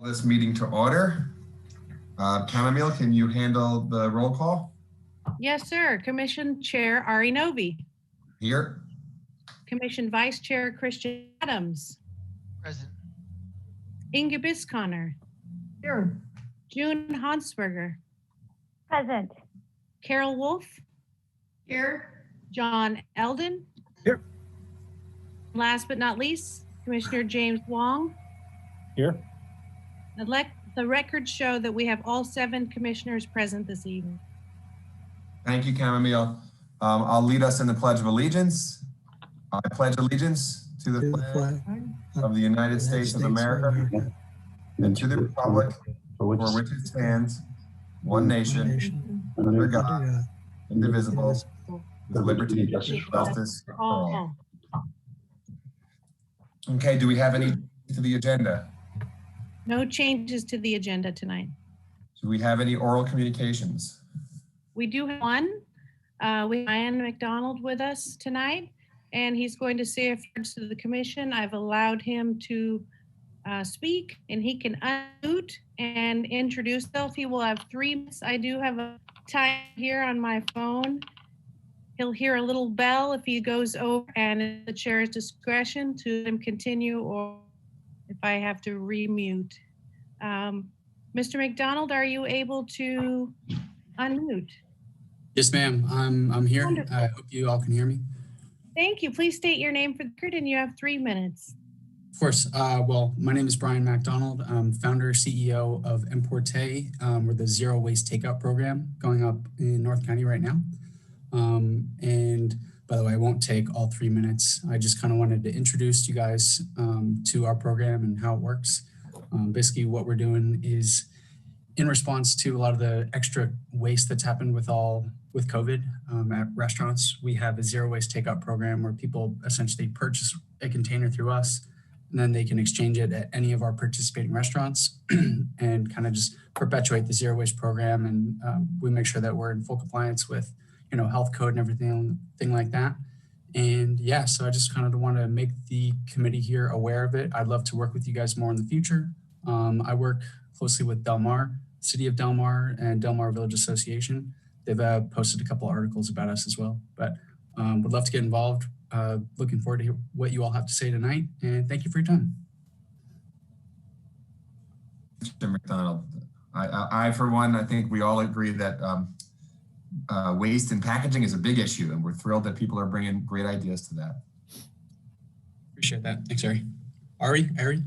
This meeting to order. Chamomile, can you handle the roll call? Yes, sir. Commission Chair Ari Novi. Here. Commission Vice Chair Christian Adams. Present. Inge Bisconner. Here. June Hansberger. Present. Carol Wolf. Here. John Eldon. Here. Last but not least, Commissioner James Wong. Here. The records show that we have all 7 commissioners present this evening. Thank you, Chamomile. I'll lead us in the Pledge of Allegiance. I pledge allegiance to the flag of the United States of America and to the republic for which it stands, one nation, under God, indivisible, with liberty and justice for all. Okay, do we have any to the agenda? No changes to the agenda tonight. Do we have any oral communications? We do have one. We have Ian McDonald with us tonight, and he's going to say a few words to the commission. I've allowed him to speak, and he can unmute and introduce himself. He will have 3 minutes. I do have a time here on my phone. He'll hear a little bell if he goes over, and at the chair's discretion to let him continue, or if I have to remute. Mr. McDonald, are you able to unmute? Yes, ma'am. I'm here. Wonderful. I hope you all can hear me. Thank you. Please state your name for the record, and you have 3 minutes. Of course. Well, my name is Brian McDonald. I'm founder, CEO of Importe. We're the zero waste takeout program going up in North County right now. And by the way, I won't take all 3 minutes. I just kind of wanted to introduce you guys to our program and how it works. Basically, what we're doing is in response to a lot of the extra waste that's happened with COVID at restaurants. We have a zero waste takeout program where people essentially purchase a container through us, and then they can exchange it at any of our participating restaurants and kind of just perpetuate the zero waste program. And we make sure that we're in full compliance with, health code and everything like that. And yeah, so I just kind of want to make the committee here aware of it. I'd love to work with you guys more in the future. I work closely with Del Mar, City of Del Mar, and Del Mar Village Association. They've posted a couple articles about us as well, but would love to get involved. Looking forward to hear what you all have to say tonight, and thank you for your time. Mr. McDonald, I for one, I think we all agree that waste and packaging is a big issue, and we're thrilled that people are bringing great ideas to that. Appreciate that. Thanks, Ari. Ari?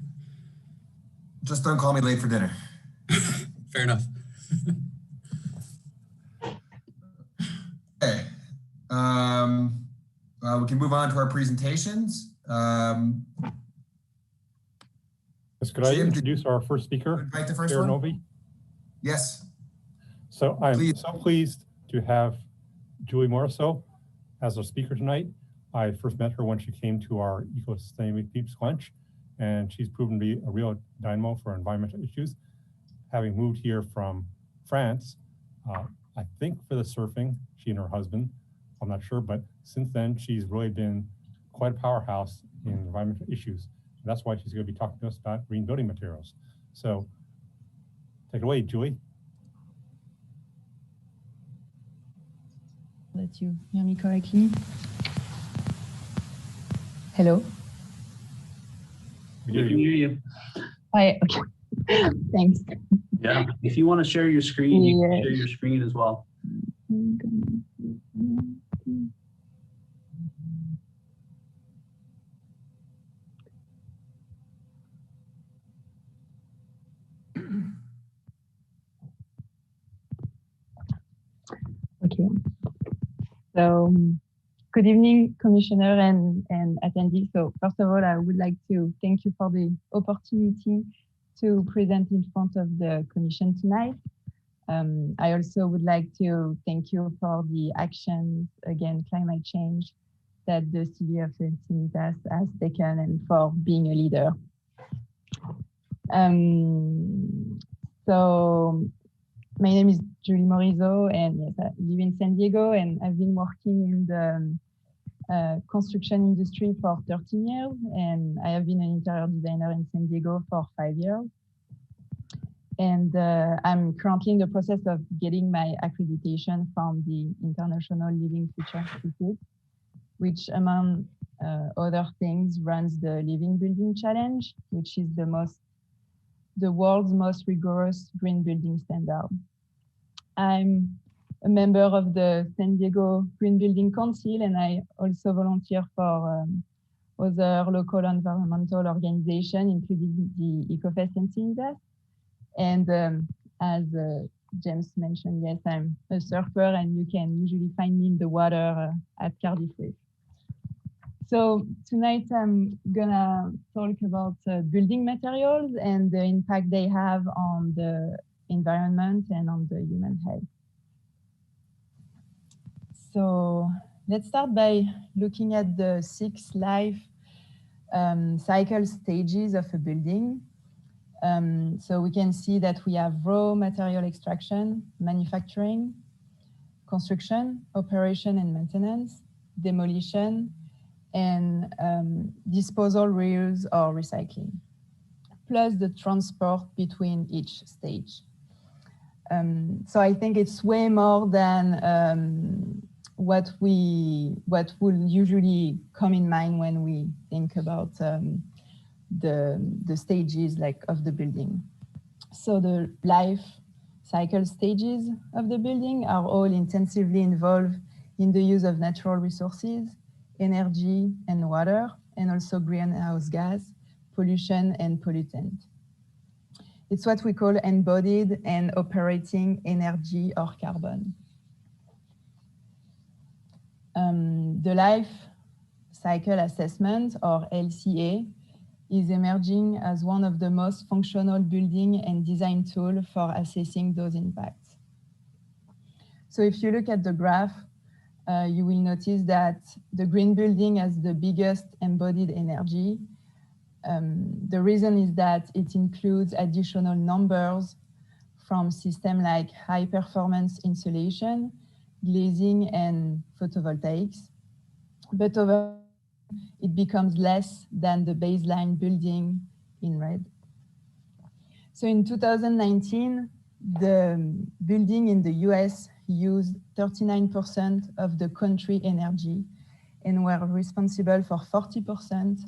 Just don't call me late for dinner. Fair enough. Okay. We can move on to our presentations. Yes, could I introduce our first speaker, invite the first Chair one? Novi? Yes. So I'm so pleased to have Julie Morisseau as our speaker tonight. I first met her when she came to our Eco-Sustainability Peeps lunch, and she's proven to be a real dynamo for environmental issues. Having moved here from France, I think for the surfing, she and her husband, I'm not sure, but since then she's really been quite a powerhouse in environmental issues. And that's why she's going to be talking to us about green building materials. So take it away, Julie. Let you hear me correctly. Hello? We can hear you. Hi, okay. Thanks. Yeah, if you want to share your screen, you can share your screen as well. Okay. So, good evening, Commissioner and attendees. So first of all, I would like to thank you for the opportunity to present in front of the Commission tonight. I also would like to thank you for the actions against climate change that the city of Encinitas has taken and for being a leader. So my name is Julie Morisseau, and yes, I live in San Diego, and I've been working in the construction industry for 13 years, and I have been an interior designer in San Diego for 5 years. And I'm currently in the process of getting my accreditation from the International Living Future Institute, which among other things runs the Living Building Challenge, which is the world's most rigorous green building standard. I'm a member of the San Diego Green Building Council, and I also volunteer for other local environmental organizations, including the EcoFest Encinitas. And as James mentioned, yes, I'm a surfer, and you can usually find me in the water at Cardiff Reef. So tonight I'm gonna talk about building materials and the impact they have on the environment and on the human health. So let's start by looking at the 6 life cycle stages of a building. So we can see that we have raw material extraction, manufacturing, construction, operation and maintenance, demolition, and disposal, reuse, or recycling, plus the transport between each stage. So I think it's way more than what will usually come in mind when we think about the stages of the building. So the life cycle stages of the building are all intensively involved in the use of natural resources, energy and water, and also greenhouse gas, pollution and pollutant. It's what we call embodied and operating energy or carbon. The life cycle assessment, or LCA, is emerging as one of the most functional building and design tools for assessing those impacts. So if you look at the graph, you will notice that the green building has the biggest embodied energy. The reason is that it includes additional numbers from systems like high performance insulation, glazing, and photovoltaics. But over it becomes less than the baseline building in red. So in 2019, the building in the US used 39% of the country energy and were responsible for 40%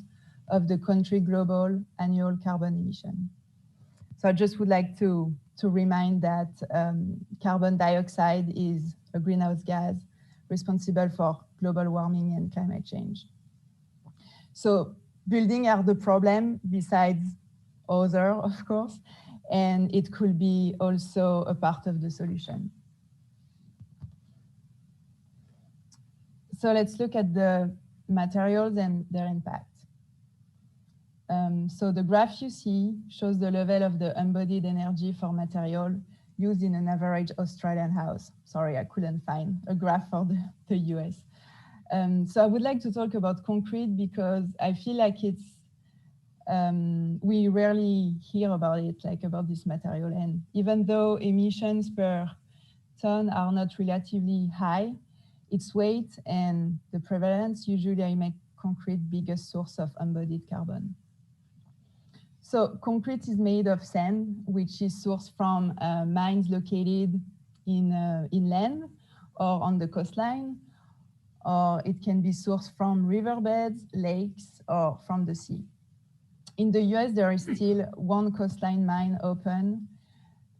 of the country global annual carbon emission. So I just would like to remind that carbon dioxide is a greenhouse gas responsible for global warming and climate change. So buildings are the problem besides other, of course, and it could be also a part of the solution. So let's look at the materials and their impact. So the graph you see shows the level of the embodied energy for material used in an average Australian house. Sorry, I couldn't find a graph for the US. So I would like to talk about concrete because I feel like it's, we rarely hear about it, about this material. And even though emissions per ton are not relatively high, its weight and the prevalence usually make concrete biggest source of embodied carbon. So concrete is made of sand, which is sourced from mines located in inland or on the coastline, or it can be sourced from riverbeds, lakes, or from the sea. In the US, there is still one coastline mine open,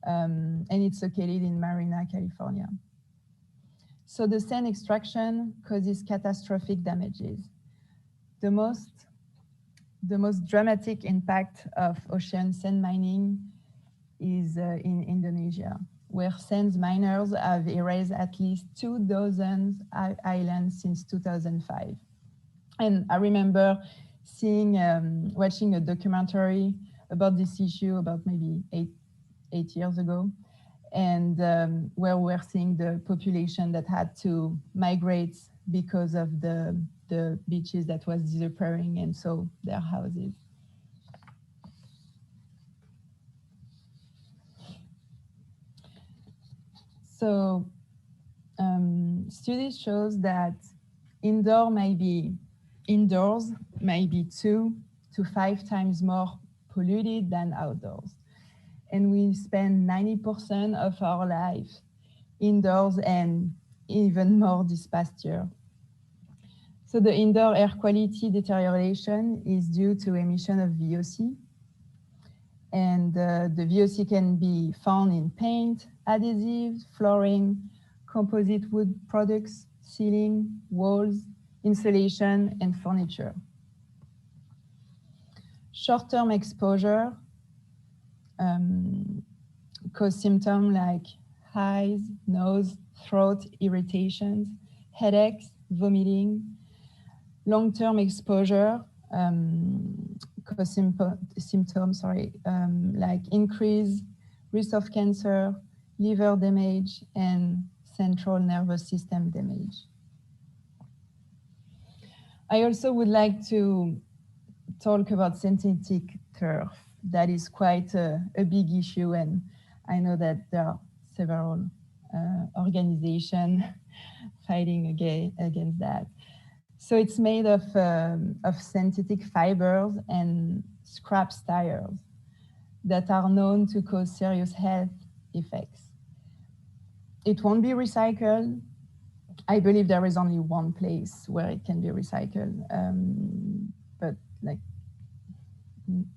and it's located in Marina, California. So the sand extraction causes catastrophic damages. The most dramatic impact of ocean sand mining is in Indonesia, where sand miners have erased at least 24 islands since 2005. And I remember watching a documentary about this issue about maybe eight years ago, and where we're seeing the population that had to migrate because of the beaches that was disappearing, and so their houses. So studies shows that indoors may be 2 to 5 times more polluted than outdoors. and we spend 90% of our life indoors and even more this past year. So the indoor air quality deterioration is due to emission of VOC. And the VOC can be found in paint, adhesives, flooring, composite wood products, ceiling, walls, insulation, and furniture. Short-term exposure cause symptoms like eyes, nose, throat irritations, headaches, vomiting. Long-term exposure cause symptoms like increased risk of cancer, liver damage, and central nervous system damage. I also would like to talk about synthetic turf. That is quite a big issue, and I know that there are several organizations fighting against that. So it's made of synthetic fibers and scrap tires that are known to cause serious health effects. It won't be recycled. I believe there is only one place where it can be recycled, but like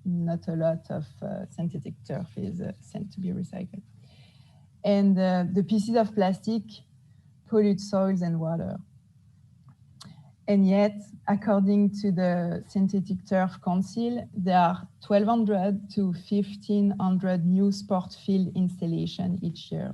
not a lot of synthetic turf is sent to be recycled. And the pieces of plastic pollute soils and water. And yet, according to the Synthetic Turf Council, there are 1,200 to 1,500 new sport field installations each year.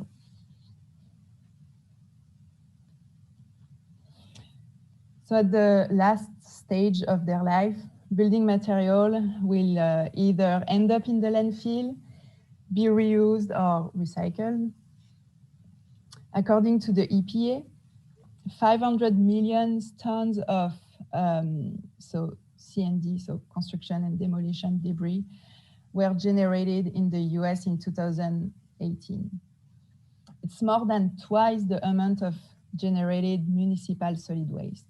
So at the last stage of their life, building material will either end up in the landfill, be reused or recycled. According to the EPA, 500 million tons of C&D, so construction and demolition debris, were generated in the US in 2018. It's more than twice the amount of generated municipal solid waste.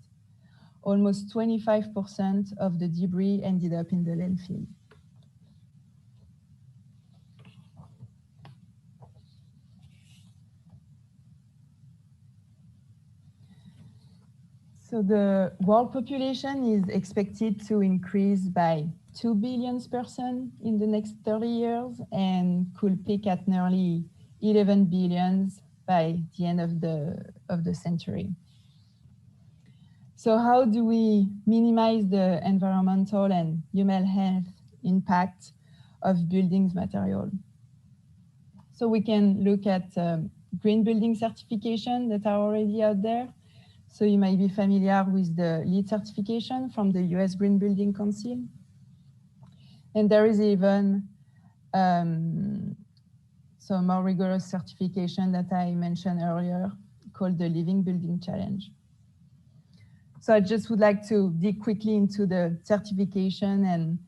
Almost 25% of the debris ended up in the landfill. So the world population is expected to increase by 2 billion persons in the next 30 years and could peak at nearly 11 billion by the end of the century. So how do we minimize the environmental and human health impact of buildings material? So we can look at green building certification that are already out there. So you might be familiar with the LEED certification from the US Green Building Council. And there is even some more rigorous certification that I mentioned earlier called the Living Building Challenge. So I just would like to dig quickly into the certification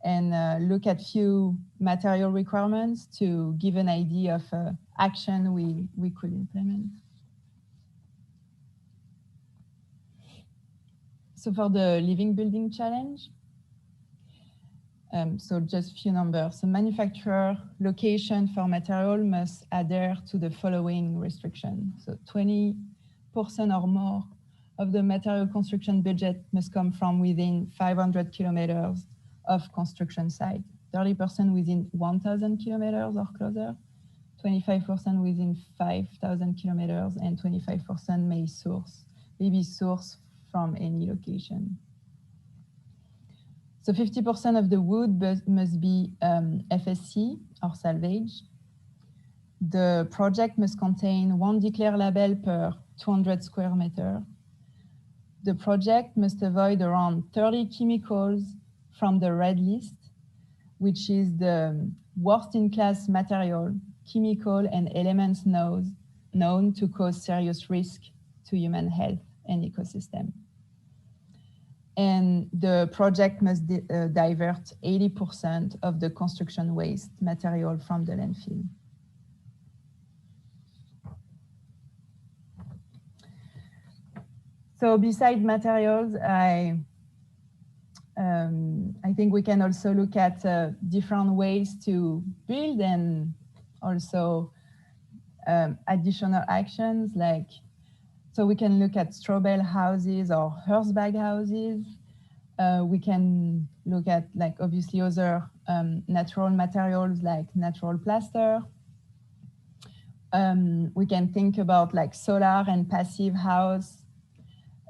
and look at few material requirements to give an idea of action we could implement. So for the Living Building Challenge, so just a few numbers. So manufacturer location for material must adhere to the following restriction. So 20% or more of the material construction budget must come from within 500 kilometers of construction site, 30% within 1,000 kilometers or closer, 25% within 5,000 kilometers, and 25% may be sourced from any location. So 50% of the wood must be FSC or salvage. The project must contain one declare label per 200 square meter. The project must avoid around 30 chemicals from the red list, which is the worst in class material, chemical, and elements known to cause serious risk to human health and ecosystem. And the project must divert 80% of the construction waste material from the landfill. So besides materials, I I think we can also look at different ways to build and also additional actions like, so we can look at straw bale houses or hearth bag houses. We can look at like obviously other natural materials like natural plaster. We can think about like solar and passive house,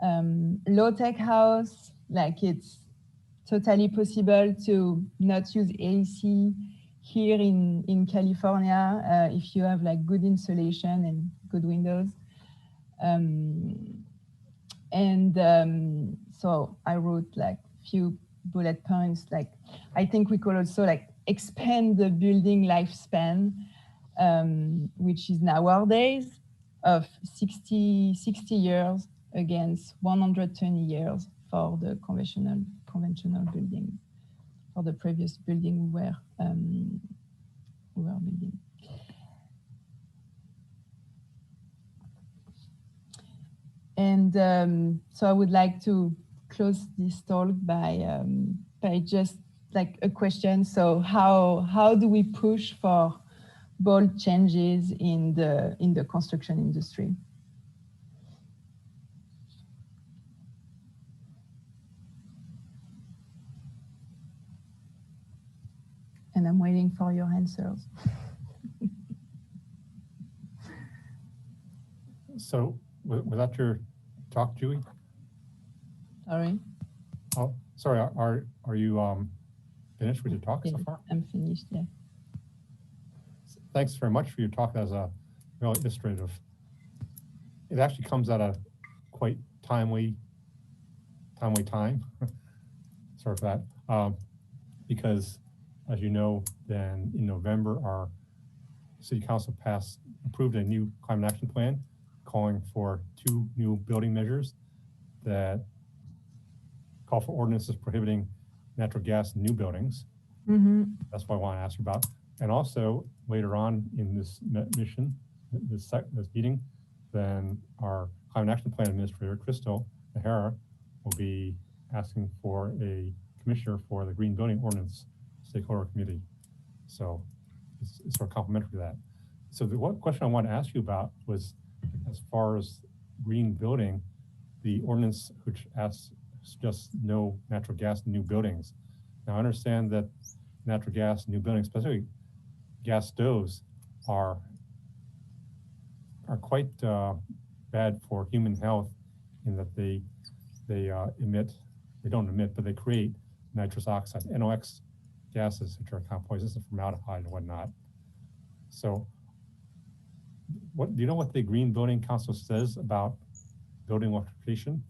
low-tech house, like it's totally possible to not use AC here in California if you have like good insulation and good windows. So I wrote like few bullet points. Like I think we could also like expand the building lifespan, which is nowadays of 60 years against 120 years for the conventional building, for the previous building we were building. And so I would like to close this talk by just like a question. So how do we push for bold changes in the construction industry? And I'm waiting for your answers. So was that your talk, Julie? Sorry? Oh, sorry. Are you finished with your talk so far? I'm finished, yeah. Thanks very much for your talk. As a real illustrative. It actually comes at a quite timely time. Sorry for that. Because as you know, then in November, our City Council approved a new climate action plan calling for 2 new building measures that call for ordinances prohibiting natural gas in new buildings. Mm-hmm. That's what I want to ask you about. And also later on in this meeting, then our climate action plan administrator, Crystal O'Hara, will be asking for a commissioner for the Green Building Ordinance Stakeholder Committee. So it's sort of complementary to that. So the one question I want to ask you about was, as far as green building, the ordinance which asks just no natural gas in new buildings. Now I understand that natural gas in new buildings, especially gas stoves, are quite bad for human health in that they don't emit, but they create nitrous oxide, NOx gases, which are kind of poisonous, and formaldehyde and whatnot. So do you know what the Green Building Council says about building electrification?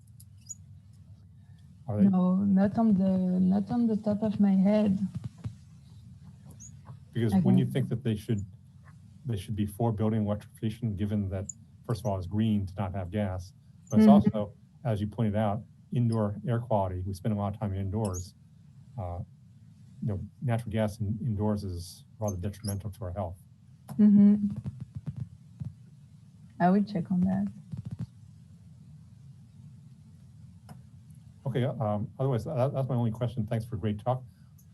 No, not on the top of my head. Because when you think that they should be for building electrification, given that first of all it's green to not have gas, but it's also, as you pointed out, indoor air quality. We spend a lot of time indoors. Natural gas indoors is rather detrimental to our health. Mm-hmm. I will check on that. Okay, otherwise, that's my only question. Thanks for a great talk.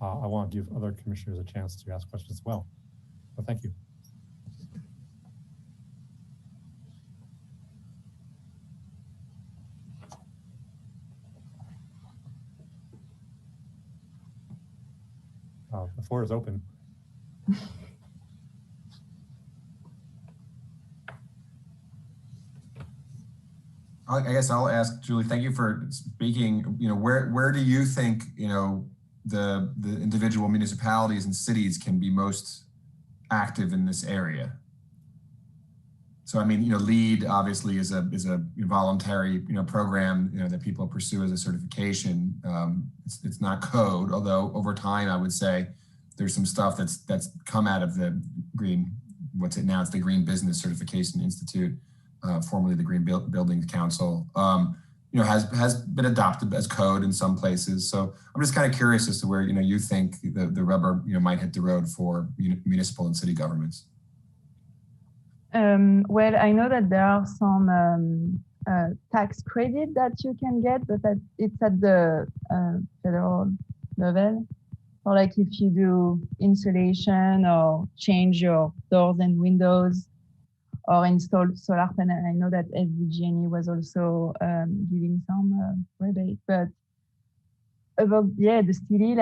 I want to give other commissioners a chance to ask questions as well. But thank you. The floor is open. I guess I'll ask Julie. Thank you for speaking. Where do you think the individual municipalities and cities can be most active in this area? So I mean, LEED obviously is a voluntary program that people pursue as a certification. It's not code, although over time I would say there's some stuff that's come out of the what's it now? It's the Green Business Certification Institute. Formerly the Green Building Council, has been adopted as code in some places. So I'm just kind of curious as to where you think the rubber might hit the road for municipal and city governments. Well, I know that there are some tax credit that you can get, but it's at the federal level. Or like if you do insulation or change your doors and windows or install solar panel. I know that SDG&E was also giving some rebate, but about, yeah, the city,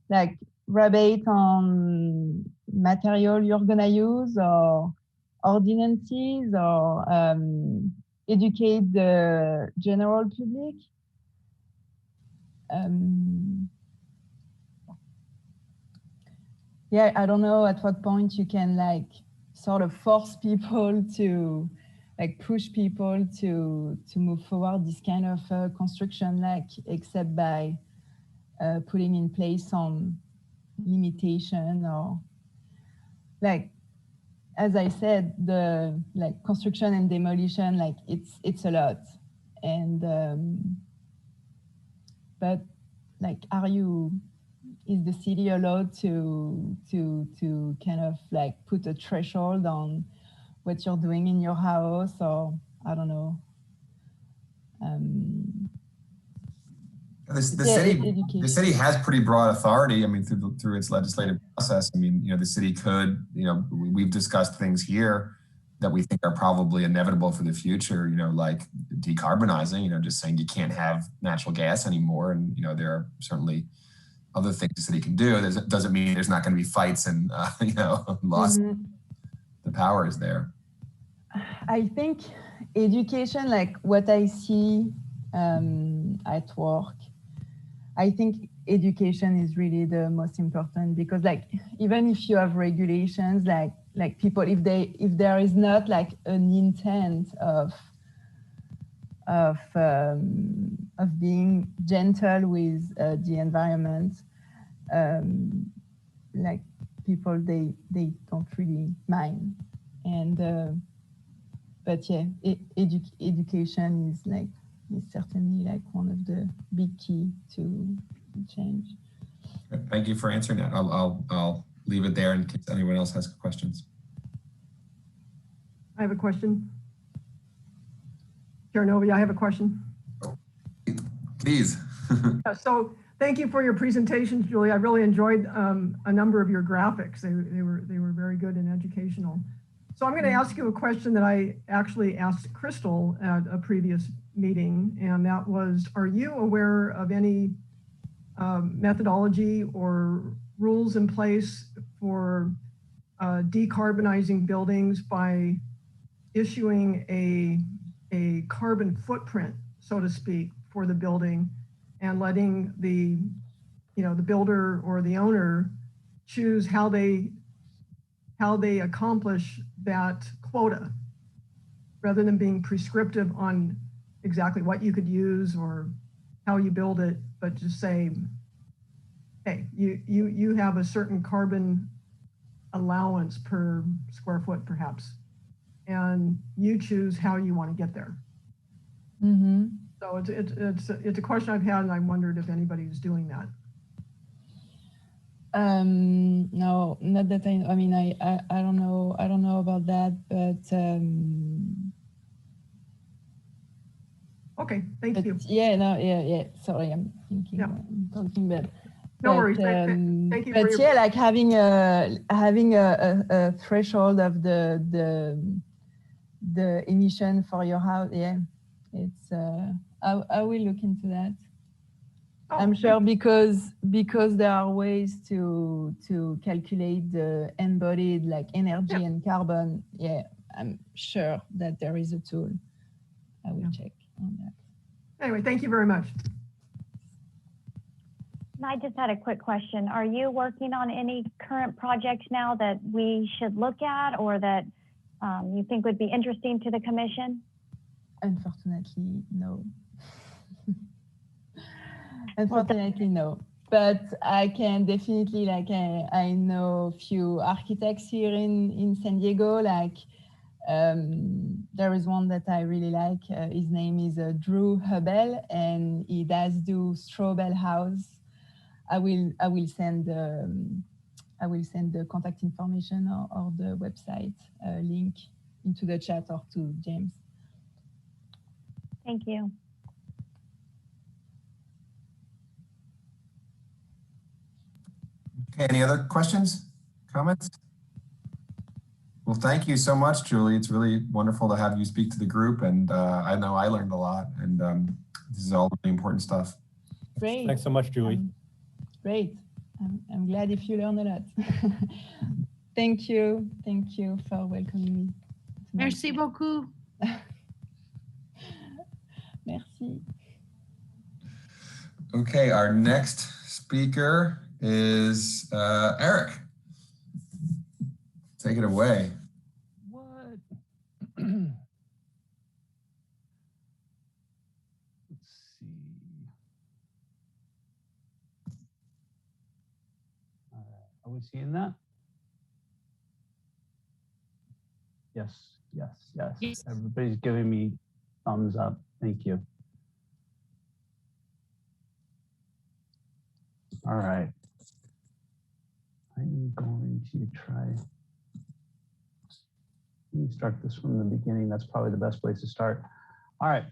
like rebate on material you're gonna use or ordinances or educate the general public. Yeah, I don't know at what point you can like sort of force people to like push people to move forward this kind of construction, like except by putting in place some limitation or like, as I said, the like construction and demolition, like it's a lot. And but like, is the city allowed to kind of like put a threshold on what you're doing in your house, or I don't know. The city has pretty broad authority. I mean, through its legislative process. I mean, the city could, we've discussed things here that we think are probably inevitable for the future. Like decarbonizing. Just saying you can't have natural gas anymore, and there are certainly other things the city can do. That doesn't mean there's not going to be fights and loss. The power is there. I think education, like what I see at work, I think education is really the most important, because like even if you have regulations, like people, if there is not like an intent of being gentle with the environment, like people they don't really mind. And but yeah, education is certainly like one of the big key to change. Thank you for answering that. I'll leave it there in case anyone else has questions. I have a question. Chair Novi, I have a question. Please. So thank you for your presentation, Julie. I really enjoyed a number of your graphics. They were very good and educational. So I'm going to ask you a question that I actually asked Crystal at a previous meeting, and that was, are you aware of any methodology or rules in place for decarbonizing buildings by issuing a carbon footprint, so to speak, for the building, and letting the builder or the owner choose how they accomplish that quota, rather than being prescriptive on exactly what you could use or how you build it, but just say, hey, you have a certain carbon allowance per square foot, perhaps, and you choose how you want to get there. Mm-hmm. So it's a question I've had, and I wondered if anybody's doing that. No, not that I mean, I don't know about that, but okay, thank you. Yeah, no, yeah. Sorry, I'm thinking, I'm talking, but no worries. Thank you. But yeah, like having a threshold of the emission for your house. Yeah, it's I will look into that. Oh, I'm sure because there are ways to calculate the embodied like energy and carbon. Yeah, I'm sure that there is a tool. I will check on that. Anyway, thank you very much. I just had a quick question. Are you working on any current projects now that we should look at, or that you think would be interesting to the commission? Unfortunately, no. Unfortunately, no. But I can definitely, like, I know a few architects here in San Diego. Like, there is one that I really like. His name is Drew Hubel, and he does do straw bale house. I will send the contact information or the website link into the chat or to James. Thank you. Okay, any other questions, comments? Well, thank you so much, Julie. It's really wonderful to have you speak to the group, and I know I learned a lot, and this is all really important stuff. Great. Thanks so much, Julie. Great. I'm glad if you learn a lot. Thank you. Thank you for welcoming me. Merci beaucoup. Merci. Okay, our next speaker is Eric. Take it away. What? Let's see. All right, are we seeing that? Yes, yes, yes. Yes. Everybody's giving me thumbs up. Thank you. All right. I'm going to try. Let me start this from the beginning. That's probably the best place to start. All right.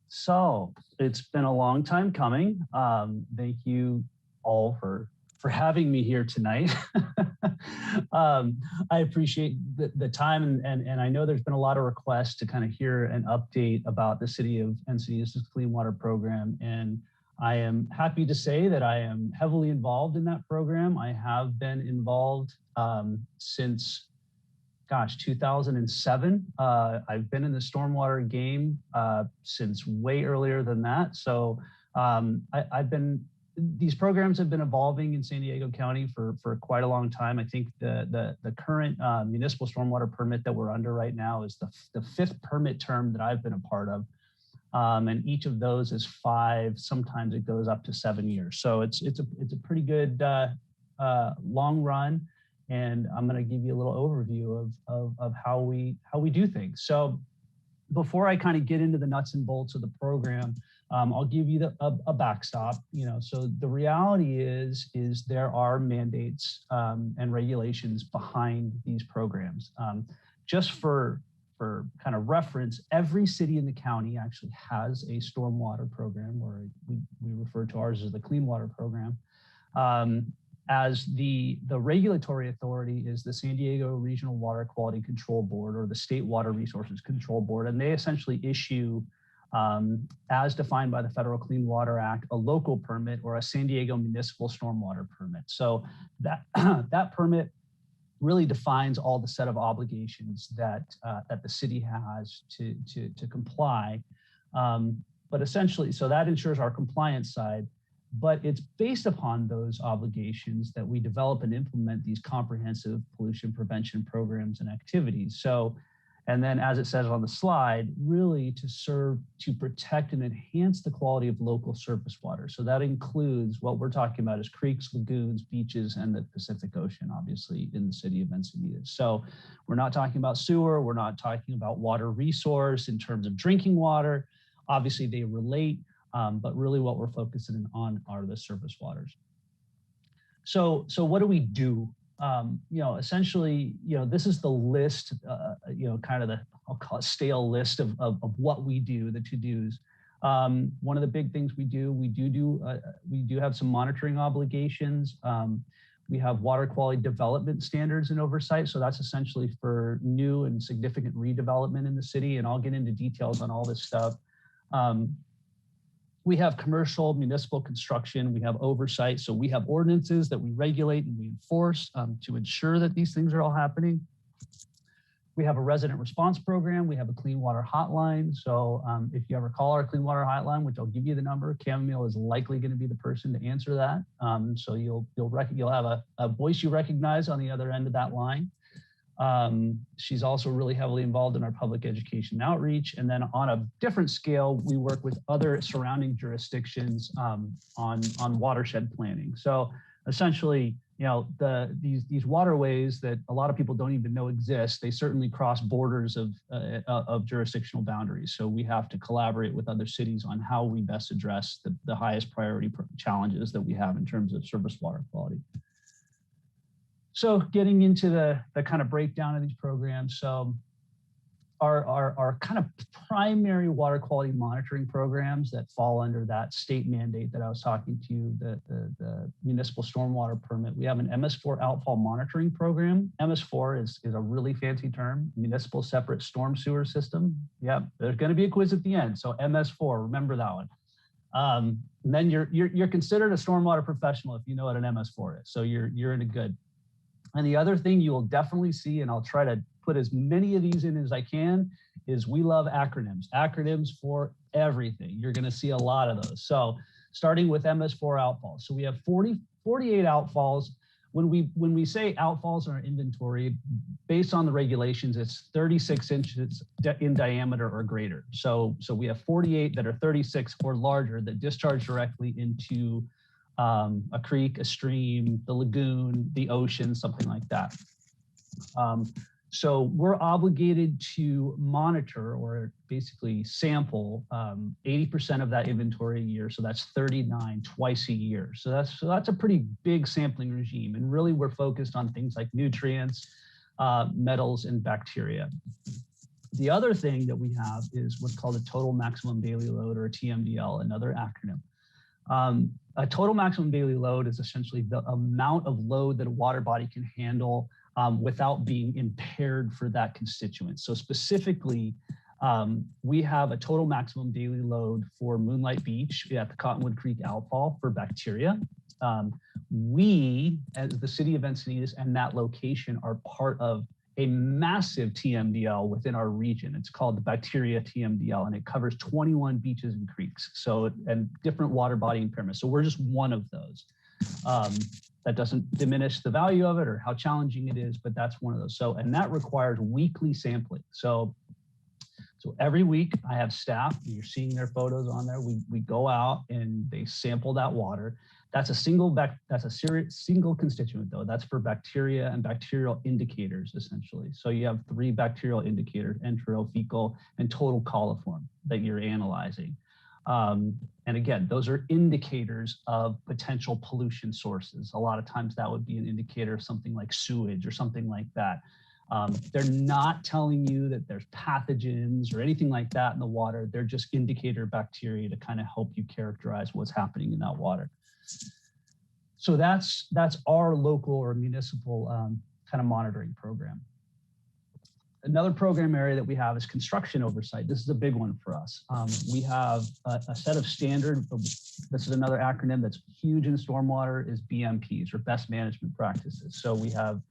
So it's been a long time coming. Thank you all for having me here tonight. I appreciate the time, and I know there's been a lot of requests to kind of hear an update about the City of Encinitas Clean Water Program, and I am happy to say that I am heavily involved in that program. I have been involved since, gosh, 2007. I've been in the stormwater game since way earlier than that. So these programs have been evolving in San Diego County for quite a long time. I think the current municipal stormwater permit that we're under right now is the 5th permit term that I've been a part of. And each of those is 5, sometimes it goes up to 7 years. So it's a pretty good long run. And I'm going to give you a little overview of how we do things. So before I kind of get into the nuts and bolts of the program, I'll give you a backstop. So the reality is there are mandates and regulations behind these programs. Just for kind of reference, every city in the county actually has a stormwater program, or we refer to ours as the Clean Water Program. As the regulatory authority is the San Diego Regional Water Quality Control Board, or the State Water Resources Control Board, and they essentially issue, as defined by the Federal Clean Water Act, a local permit or a San Diego Municipal Stormwater Permit. So that permit really defines all the set of obligations that the city has to comply. But essentially, so that ensures our compliance side. But it's based upon those obligations that we develop and implement these comprehensive pollution prevention programs and activities. So, and then as it says on the slide, really to protect and enhance the quality of local surface water. So that includes what we're talking about is creeks, lagoons, beaches, and the Pacific Ocean, obviously in the city of Encinitas. So we're not talking about sewer, we're not talking about water resource in terms of drinking water. Obviously they relate. But really what we're focusing on are the surface waters. So what do we do? Essentially, this is the list, kind of I'll call it stale list of what we do, the to-dos. One of the big things we do have some monitoring obligations. We have water quality development standards and oversight. So that's essentially for new and significant redevelopment in the city. And I'll get into details on all this stuff. We have commercial, municipal construction, we have oversight. So we have ordinances that we regulate and we enforce to ensure that these things are all happening. We have a resident response program. We have a clean water hotline. So if you ever call our clean water hotline, which I'll give you the number, Chamomile is likely going to be the person to answer that. So you'll have a voice you recognize on the other end of that line. She's also really heavily involved in our public education outreach. And then on a different scale, we work with other surrounding jurisdictions on watershed planning. So essentially, these waterways that a lot of people don't even know exist, they certainly cross borders of jurisdictional boundaries. So we have to collaborate with other cities on how we best address the highest priority challenges that we have in terms of surface water quality. So getting into the kind of breakdown of these programs. So our kind of primary water quality monitoring programs that fall under that state mandate that I was talking to you, the municipal stormwater permit. We have an MS4 outfall monitoring program. MS4 is a really fancy term, municipal separate storm sewer system. Yep, there's going to be a quiz at the end. So MS4, remember that one. And then you're considered a stormwater professional if you know what an MS4 is. So you're in a good. And the other thing you will definitely see, and I'll try to put as many of these in as I can, is we love acronyms. Acronyms for everything. You're going to see a lot of those. So starting with MS4 outfalls. So we have 48 outfalls. When we say outfalls in our inventory, based on the regulations, it's 36 inches in diameter or greater. So we have 48 that are 36 or larger that discharge directly into a creek, a stream, the lagoon, the ocean, something like that. So we're obligated to monitor or basically sample 80% of that inventory a year. So that's 39 twice a year. So that's a pretty big sampling regime. And really we're focused on things like nutrients, metals, and bacteria. The other thing that we have is what's called a total maximum daily load, or a TMDL, another acronym. A total maximum daily load is essentially the amount of load that a water body can handle without being impaired for that constituent. So specifically, we have a total maximum daily load for Moonlight Beach at the Cottonwood Creek outfall for bacteria. We, as the city of Encinitas and that location, are part of a massive TMDL within our region. It's called the Bacteria TMDL, and it covers 21 beaches and creeks, and different water body impairments. So we're just one of those. That doesn't diminish the value of it or how challenging it is, but that's one of those. And that requires weekly sampling. So every week I have staff, you're seeing their photos on there. We go out and they sample that water. That's a single constituent though. That's for bacteria and bacterial indicators essentially. So you have 3 bacterial indicators, enteral, fecal, and total coliform that you're analyzing. And again, those are indicators of potential pollution sources. A lot of times that would be an indicator of something like sewage or something like that. They're not telling you that there's pathogens or anything like that in the water. They're just indicator bacteria to kind of help you characterize what's happening in that water. So that's our local or municipal kind of monitoring program. Another program area that we have is construction oversight. This is a big one for us. We have a set of standard, this is another acronym that's huge in stormwater, is BMPs, or best management practices. So we have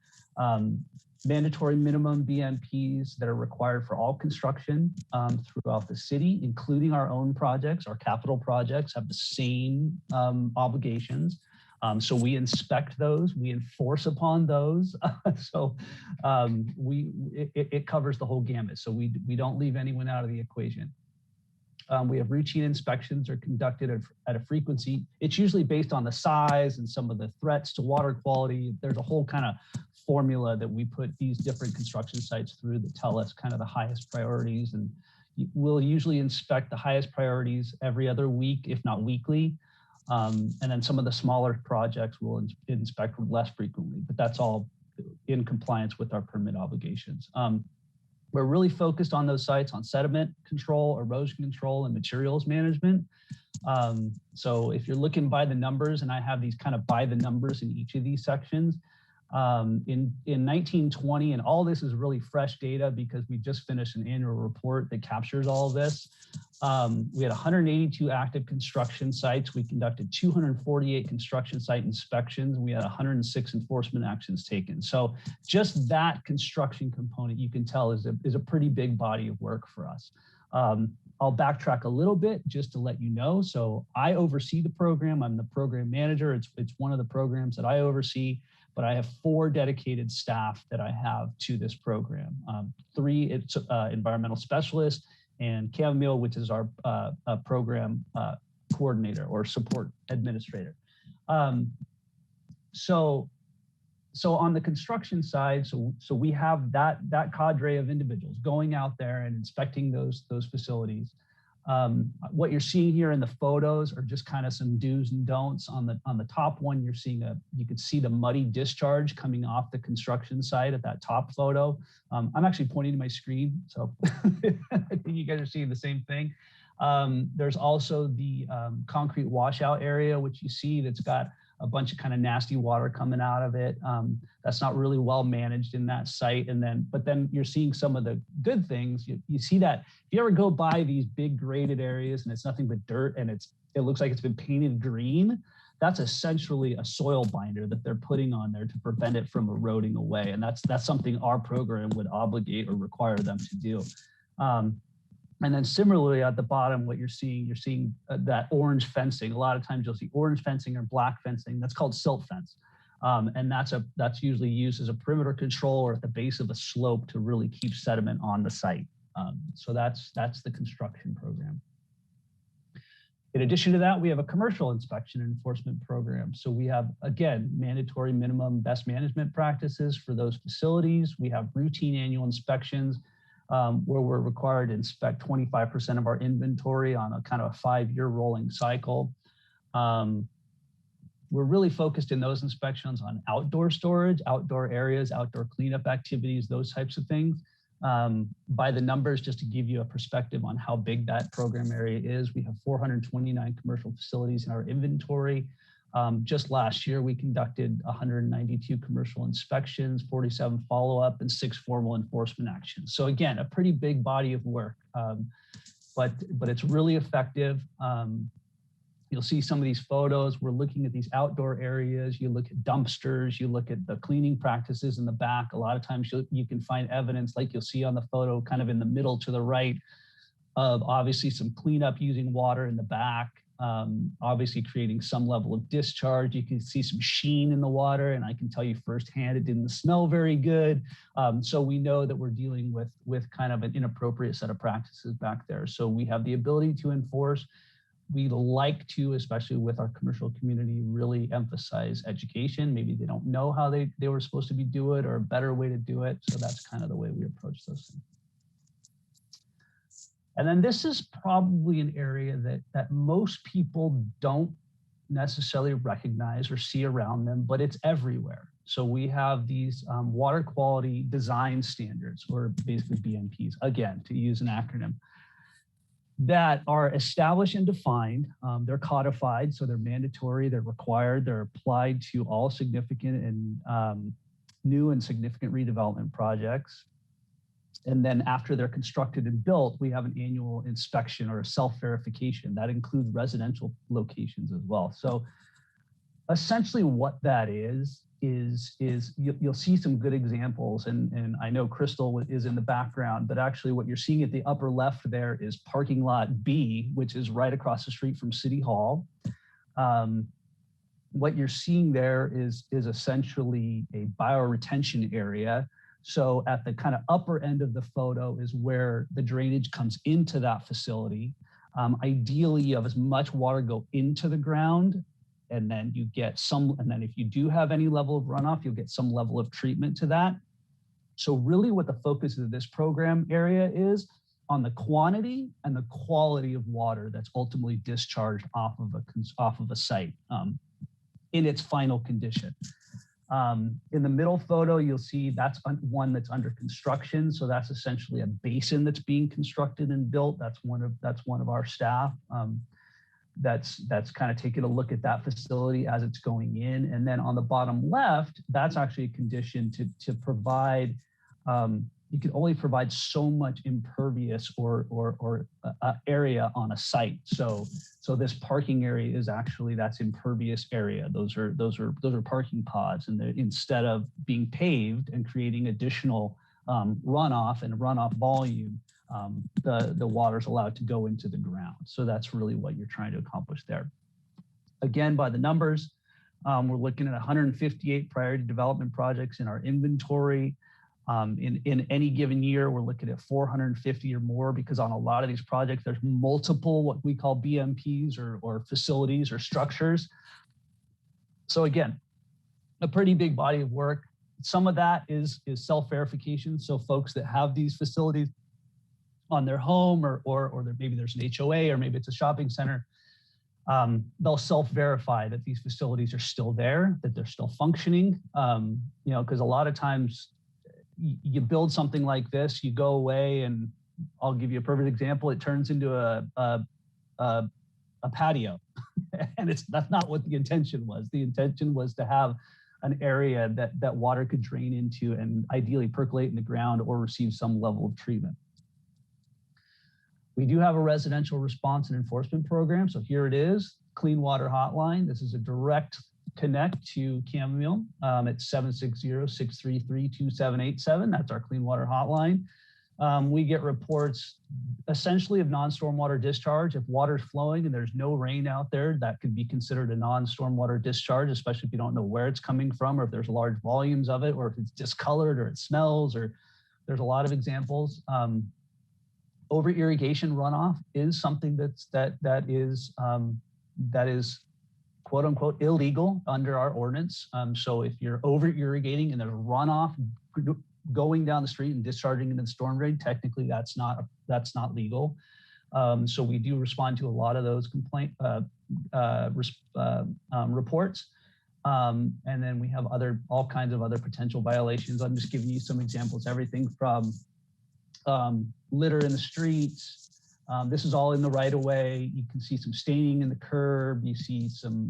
mandatory minimum BMPs that are required for all construction throughout the city, including our own projects. Our capital projects have the same obligations. So we inspect those, we enforce upon those. It covers the whole gamut. So we don't leave anyone out of the equation. We have routine inspections are conducted at a frequency. It's usually based on the size and some of the threats to water quality. There's a whole kind of formula that we put these different construction sites through that tell us kind of the highest priorities. And we'll usually inspect the highest priorities every other week, if not weekly. And then some of the smaller projects will inspect less frequently, but that's all in compliance with our permit obligations. We're really focused on those sites on sediment control, erosion control, and materials management. So if you're looking by the numbers, and I have these kind of by the numbers in each of these sections, in 1920, and all this is really fresh data because we just finished an annual report that captures all of this. We had 182 active construction sites. We conducted 248 construction site inspections. We had 106 enforcement actions taken. So just that construction component, you can tell, is a pretty big body of work for us. I'll backtrack a little bit just to let you know. So I oversee the program. I'm the program manager. It's one of the programs that I oversee, but I have 4 dedicated staff that I have to this program. 3 environmental specialists, and Camille, which is our program coordinator or support administrator. So on the construction side, so we have that cadre of individuals going out there and inspecting those facilities. What you're seeing here in the photos are just kind of some do's and don'ts. On the top one, you could see the muddy discharge coming off the construction site at that top photo. I'm actually pointing to my screen, so I think you guys are seeing the same thing. There's also the concrete washout area, which you see that's got a bunch of kind of nasty water coming out of it. That's not really well managed in that site. But then you're seeing some of the good things. You see that if you ever go by these big graded areas and it's nothing but dirt and it looks like it's been painted green, that's essentially a soil binder that they're putting on there to prevent it from eroding away. And that's something our program would obligate or require them to do. And then similarly at the bottom, what you're seeing that orange fencing. A lot of times you'll see orange fencing or black fencing. That's called silt fence. And that's usually used as a perimeter control or at the base of a slope to really keep sediment on the site. So that's the construction program. In addition to that, we have a commercial inspection and enforcement program. So we have, again, mandatory minimum best management practices for those facilities. We have routine annual inspections where we're required to inspect 25% of our inventory on a kind of a 5-year rolling cycle. We're really focused in those inspections on outdoor storage, outdoor areas, outdoor cleanup activities, those types of things. By the numbers, just to give you a perspective on how big that program area is, we have 429 commercial facilities in our inventory. Just last year, we conducted 192 commercial inspections, 47 follow-up, and 6 formal enforcement actions. So again, a pretty big body of work, but it's really effective. You'll see some of these photos. We're looking at these outdoor areas. You look at dumpsters. You look at the cleaning practices in the back. A lot of times you can find evidence, like you'll see on the photo, kind of in the middle to the right, of obviously some cleanup using water in the back. Obviously creating some level of discharge. You can see some sheen in the water, and I can tell you firsthand it didn't smell very good. So we know that we're dealing with kind of an inappropriate set of practices back there. So we have the ability to enforce. We like to, especially with our commercial community, really emphasize education. Maybe they don't know how they were supposed to be doing it or a better way to do it. So that's kind of the way we approach those things. And then this is probably an area that most people don't necessarily recognize or see around them, but it's everywhere. So we have these water quality design standards, or basically BMPs, again, to use an acronym, that are established and defined. They're codified, so they're mandatory, they're required, they're applied to all significant and new and significant redevelopment projects. And then after they're constructed and built, we have an annual inspection or a self-verification. That includes residential locations as well. So essentially what that is you'll see some good examples. And I know Crystal is in the background, but actually what you're seeing at the upper left there is parking lot B, which is right across the street from City Hall. What you're seeing there is essentially a bioretention area. So at the kind of upper end of the photo is where the drainage comes into that facility. Ideally, you have as much water go into the ground, and then you get some, and then if you do have any level of runoff, you'll get some level of treatment to that. So really what the focus of this program area is on the quantity and the quality of water that's ultimately discharged off of a site in its final condition. In the middle photo, you'll see that's one that's under construction. So that's essentially a basin that's being constructed and built. That's one of our staff that's kind of taking a look at that facility as it's going in. And then on the bottom left, that's actually a condition to provide. You can only provide so much impervious or area on a site. So this parking area is actually, that's impervious area. Those are parking pods, and instead of being paved and creating additional runoff and runoff volume, the water's allowed to go into the ground. So that's really what you're trying to accomplish there. Again, by the numbers, we're looking at 158 priority development projects in our inventory. In any given year, we're looking at 450 or more, because on a lot of these projects, there's multiple what we call BMPs or facilities or structures. So again, a pretty big body of work. Some of that is self-verification. So folks that have these facilities on their home, or maybe there's an HOA, or maybe it's a shopping center. They'll self-verify that these facilities are still there, that they're still functioning. Because a lot of times you build something like this, you go away, and I'll give you a perfect example. It turns into a patio, and that's not what the intention was. The intention was to have an area that water could drain into and ideally percolate in the ground or receive some level of treatment. We do have a residential response and enforcement program. So here it is, Clean Water Hotline. This is a direct connect to Chamomile at 760-633-2787. That's our Clean Water Hotline. We get reports essentially of non-stormwater discharge. If water's flowing and there's no rain out there, that could be considered a non-stormwater discharge, especially if you don't know where it's coming from, or if there's large volumes of it, or if it's discolored, or it smells, or there's a lot of examples. Over irrigation runoff is something that is quote unquote illegal under our ordinance. So if you're over irrigating and there's runoff going down the street and discharging into the storm drain, technically that's not legal. So we do respond to a lot of those reports. And then we have all kinds of other potential violations. I'm just giving you some examples, everything from litter in the streets. This is all in the right of way. You can see some staining in the curb. You see some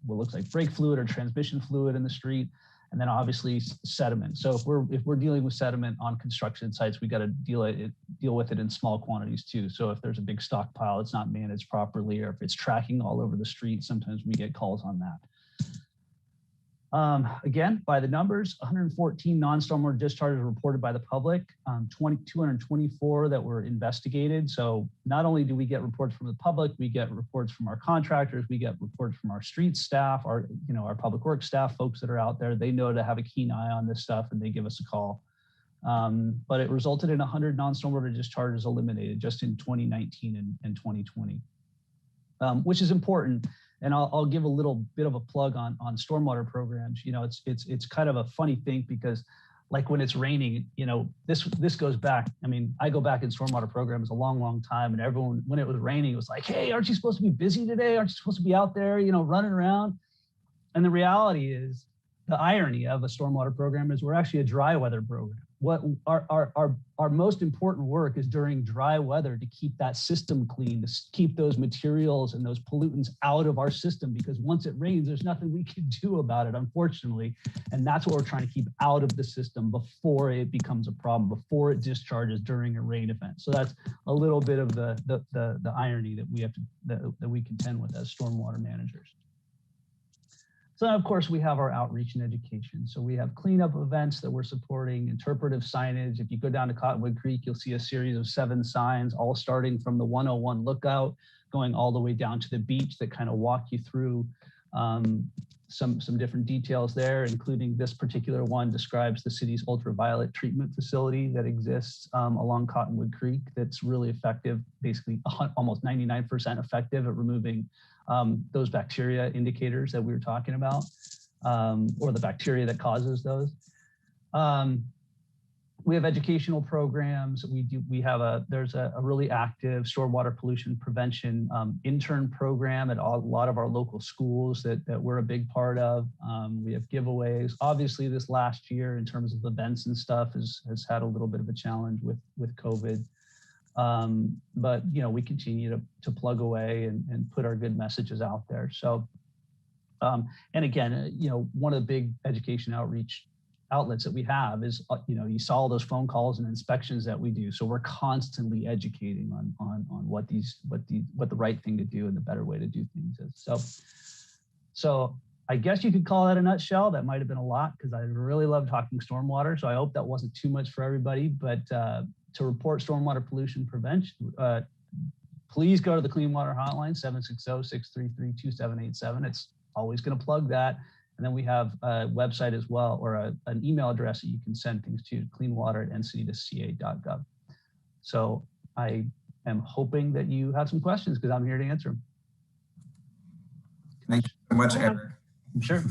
what looks like brake fluid or transmission fluid in the street, and then obviously sediment. So if we're dealing with sediment on construction sites, we got to deal with it in small quantities too. So if there's a big stockpile, it's not managed properly, or if it's tracking all over the street, sometimes we get calls on that. Again, by the numbers, 114 non-stormwater discharges reported by the public, 224 that were investigated. So not only do we get reports from the public, we get reports from our contractors, we get reports from our street staff, our public works staff, folks that are out there. They know to have a keen eye on this stuff, and they give us a call. But it resulted in 100 non-stormwater discharges eliminated just in 2019 and 2020, which is important. And I'll give a little bit of a plug on stormwater programs. It's kind of a funny thing, because like when it's raining, this goes back. I mean, I go back in stormwater programs a long, long time, and everyone, when it was raining, it was like, hey, aren't you supposed to be busy today? Aren't you supposed to be out there, running around? And the reality is, the irony of a stormwater program is we're actually a dry weather program. What our most important work is during dry weather, to keep that system clean, to keep those materials and those pollutants out of our system, because once it rains, there's nothing we can do about it, unfortunately. And that's what we're trying to keep out of the system before it becomes a problem, before it discharges during a rain event. So that's a little bit of the irony that we have to that we contend with as stormwater managers. So of course we have our outreach and education. So we have cleanup events that we're supporting, interpretive signage. If you go down to Cottonwood Creek, you'll see a series of 7 signs, all starting from the 101 lookout, going all the way down to the beach, that kind of walk you through some different details there, including this particular one describes the city's ultraviolet treatment facility that exists along Cottonwood Creek. That's really effective, basically almost 99% effective at removing those bacteria indicators that we were talking about, or the bacteria that causes those. We have educational programs. There's a really active stormwater pollution prevention intern program at a lot of our local schools that we're a big part of. We have giveaways. Obviously, this last year, in terms of events and stuff, has had a little bit of a challenge with COVID. But we continue to plug away and put our good messages out there. So, and again, one of the big education outreach outlets that we have is, you saw all those phone calls and inspections that we do. So we're constantly educating on what the right thing to do and the better way to do things is. So I guess you could call that a nutshell. That might have been a lot, because I really love talking stormwater. So I hope that wasn't too much for everybody, but to report stormwater pollution prevention, please go to the Clean Water Hotline, 760-633-2787. It's always going to plug that. And then we have a website as well, or an email address that you can send things to, cleanwater@encinitasca.gov. So I am hoping that you have some questions, because I'm here to answer them. Thank you so much, Eric. Sure.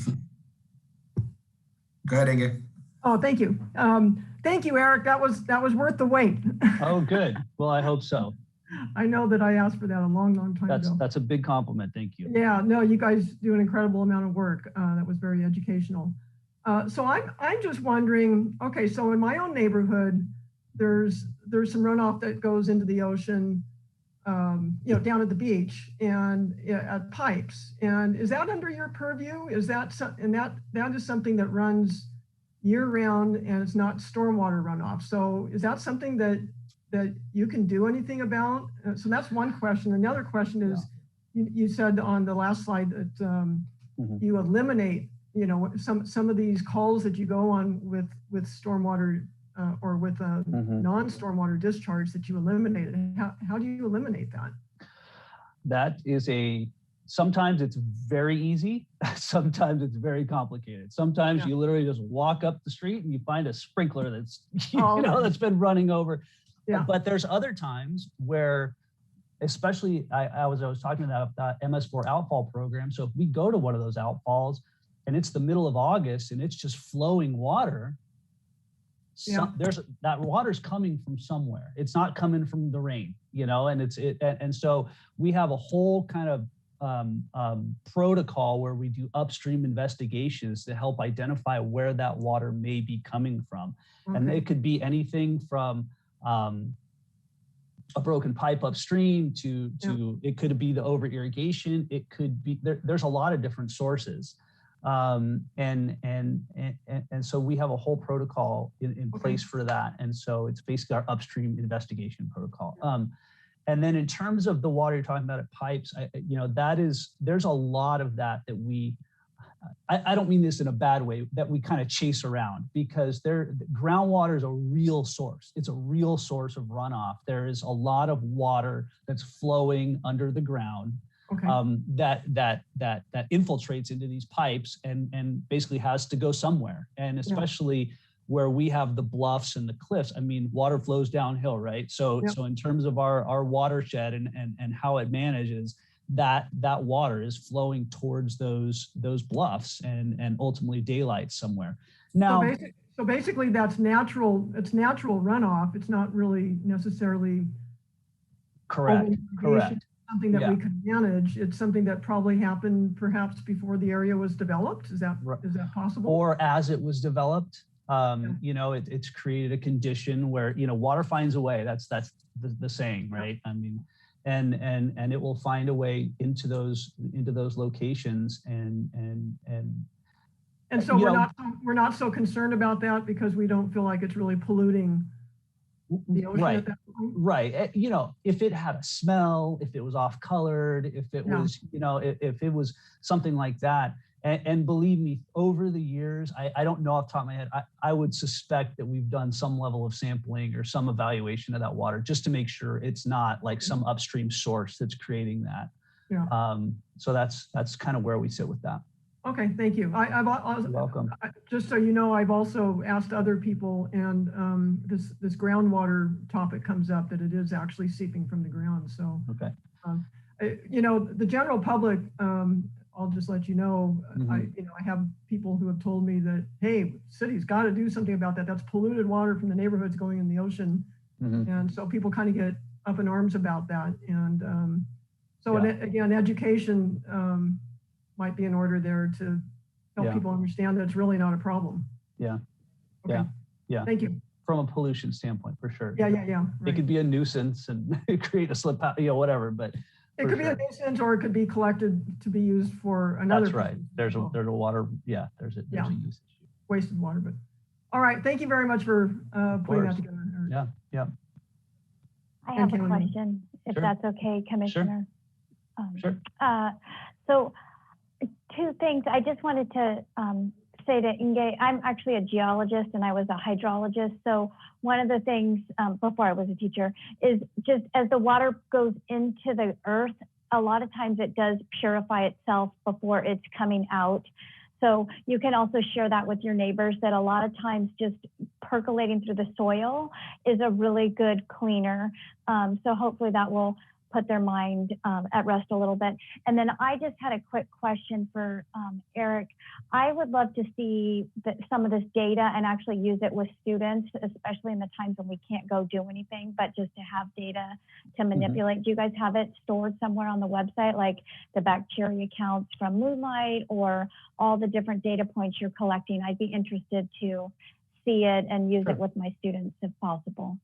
Go ahead, Inge. Oh, thank you. Thank you, Eric. That was worth the wait. Oh, good. Well, I hope so. I know that I asked for that a long time ago. That's a big compliment. Thank you. Yeah, no, you guys do an incredible amount of work. That was very educational. So I'm just wondering, okay, so in my own neighborhood, there's some runoff that goes into the ocean, down at the beach and at pipes. And is that under your purview? Is that that is something that runs year round and it's not stormwater runoff? So is that something that you can do anything about? So that's one question. Another question is, you said on the last slide that you eliminate, some of these calls that you go on with stormwater or with a non-stormwater discharge that you eliminated. How do you eliminate that? That is sometimes it's very easy. Sometimes it's very complicated. Sometimes you literally just walk up the street and you find a sprinkler that's, that's been running over. Yeah. But there's other times where, especially I was talking about that MS4 outfall program. So if we go to one of those outfalls and it's the middle of August and it's just flowing water, that water's coming from somewhere. It's not coming from the rain, and so we have a whole kind of protocol where we do upstream investigations to help identify where that water may be coming from. Okay. And it could be anything from a broken pipe upstream to it could be the over irrigation. It could be there's a lot of different sources. And so we have a whole protocol in place for that. And so it's basically our upstream investigation protocol. And then in terms of the water you're talking about at pipes, there's a lot of that I don't mean this in a bad way, that we kind of chase around, because groundwater is a real source. It's a real source of runoff. There is a lot of water that's flowing under the ground. Okay. That infiltrates into these pipes and basically has to go somewhere. And especially where we have the bluffs and the cliffs, I mean, water flows downhill, right? So in terms of our watershed and how it manages, that water is flowing towards those bluffs and ultimately daylight somewhere. Now, so basically that's natural. It's natural runoff. It's not really necessarily correct. Something that we could manage. It's something that probably happened perhaps before the area was developed. Is that possible? Or as it was developed, it's created a condition where, water finds a way. That's the saying, right? I mean, and it will find a way into those locations and so we're not so concerned about that because we don't feel like it's really polluting the ocean at that point? Right. If it had a smell, if it was off colored, if it was, if it was something like that. And believe me, over the years, I don't know off the top of my head, I would suspect that we've done some level of sampling or some evaluation of that water just to make sure it's not like some upstream source that's creating that. Yeah. So that's kind of where we sit with that. Okay, thank you. You're welcome. Just so you know, I've also asked other people, and this groundwater topic comes up, that it is actually seeping from the ground. So, okay, the general public, I'll just let you know, I have people who have told me that, hey, city's got to do something about that. That's polluted water from the neighborhoods going in the ocean, and so people kind of get up in arms about that. And again, education might be in order there to help people understand that it's really not a problem. Yeah. Okay. Yeah. Thank you. From a pollution standpoint, for sure. Yeah. Right. It could be a nuisance and create a slip out, whatever, but it could be a nuisance, or it could be collected to be used for another. That's right. There's a water. Yeah. There's a use issue. Wasted water, but all right. Thank you very much for putting that together. Yeah. I have a question, if that's okay, Commissioner. Sure. So two things. I just wanted to say to Inge, I'm actually a geologist and I was a hydrologist. So one of the things before I was a teacher is just as the water goes into the earth, a lot of times it does purify itself before it's coming out. So you can also share that with your neighbors, that a lot of times just percolating through the soil is a really good cleaner. So hopefully that will put their mind at rest a little bit. And then I just had a quick question for Eric. I would love to see some of this data and actually use it with students, especially in the times when we can't go do anything, but just to have data to manipulate. Do you guys have it stored somewhere on the website, like the bacteria counts from Moonlight or all the different data points you're collecting? I'd be interested to see it and use it with my students if possible.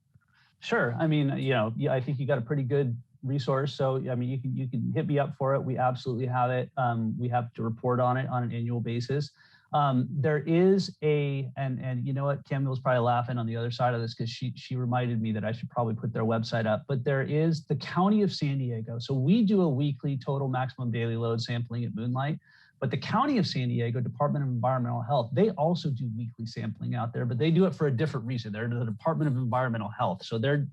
Sure. I mean, I think you got a pretty good resource. So, I mean, you can hit me up for it. We absolutely have it. We have to report on it on an annual basis. There is and you know what, Camille's probably laughing on the other side of this because she reminded me that I should probably put their website up, but there is the County of San Diego. So we do a weekly total maximum daily load sampling at Moonlight, but the County of San Diego Department of Environmental Health, they also do weekly sampling out there, but they do it for a different reason. They're the Department of Environmental Health. So they're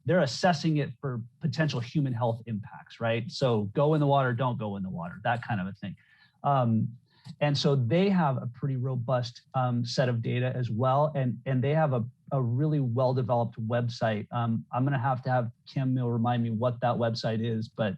assessing it for potential human health impacts, right? So go in the water, don't go in the water, that kind of a thing. And so they have a pretty robust set of data as well. And they have a really well-developed website. I'm gonna have to have Camille remind me what that website is, but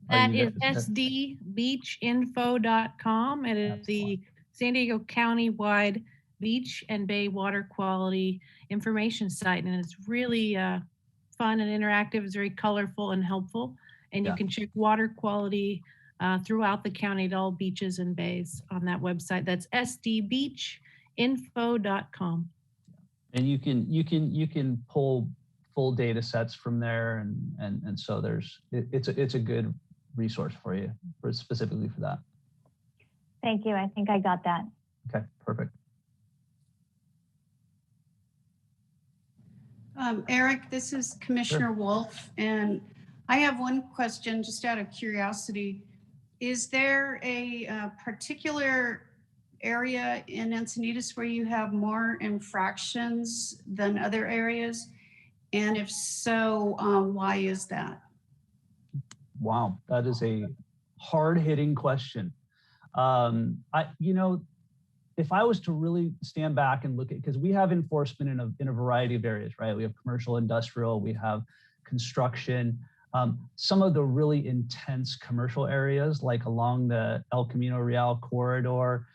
that is sdbeachinfo.com. It is the San Diego County-wide beach and bay water quality information site. And it's really fun and interactive. It's very colorful and helpful. And you can check water quality throughout the county at all beaches and bays on that website. That's sdbeachinfo.com. And you can pull full data sets from there. And so it's a good resource for you specifically for that. Thank you. I think I got that. Okay, perfect. Eric, this is Commissioner Wolf, and I have one question just out of curiosity. Is there a particular area in Encinitas where you have more infractions than other areas? And if so, why is that? Wow, that is a hard-hitting question. If I was to really stand back and look at, because we have enforcement in a variety of areas, right? We have commercial, industrial, we have construction. Some of the really intense commercial areas, like along the El Camino Real corridor,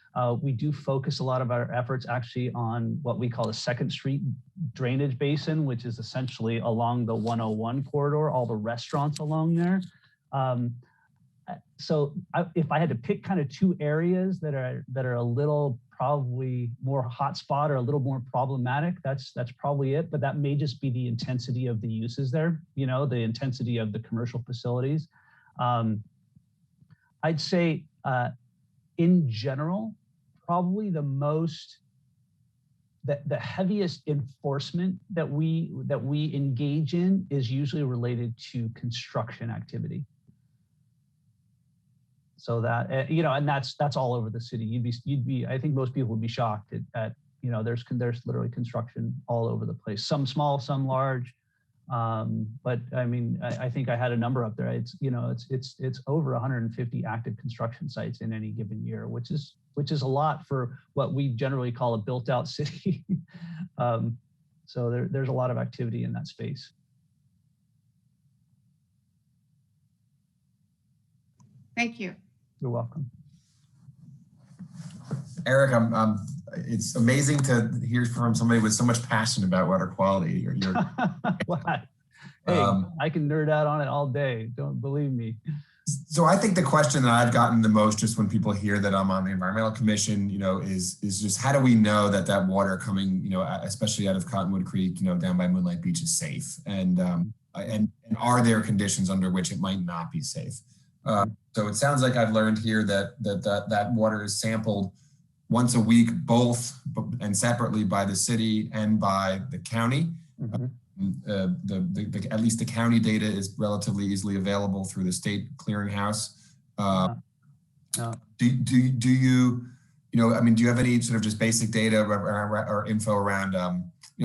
we do focus a lot of our efforts actually on what we call the 2nd Street drainage basin, which is essentially along the 101 corridor, all the restaurants along there. So if I had to pick kind of two areas that are a little probably more hotspot or a little more problematic, that's probably it. But that may just be the intensity of the uses there, the intensity of the commercial facilities. I'd say in general, probably the heaviest enforcement that we engage in is usually related to construction activity. So that, and that's all over the city. You'd be, I think most people would be shocked at there's literally construction all over the place. Some small, some large. But I mean, I think I had a number up there. It's over 150 active construction sites in any given year, which is a lot for what we generally call a built out city. So there's a lot of activity in that space. Thank you. You're welcome. Eric, it's amazing to hear from somebody with so much passion about water quality. Hey, I can nerd out on it all day. Don't believe me. So I think the question that I've gotten the most just when people hear that I'm on the Environmental Commission, is just how do we know that water coming, especially out of Cottonwood Creek, down by Moonlight Beach is safe? And are there conditions under which it might not be safe? So it sounds like I've learned here that water is sampled once a week, both and separately by the city and by the county. Mm-hmm. At least the county data is relatively easily available through the state clearinghouse. Do you, do you have any sort of just basic data or info around,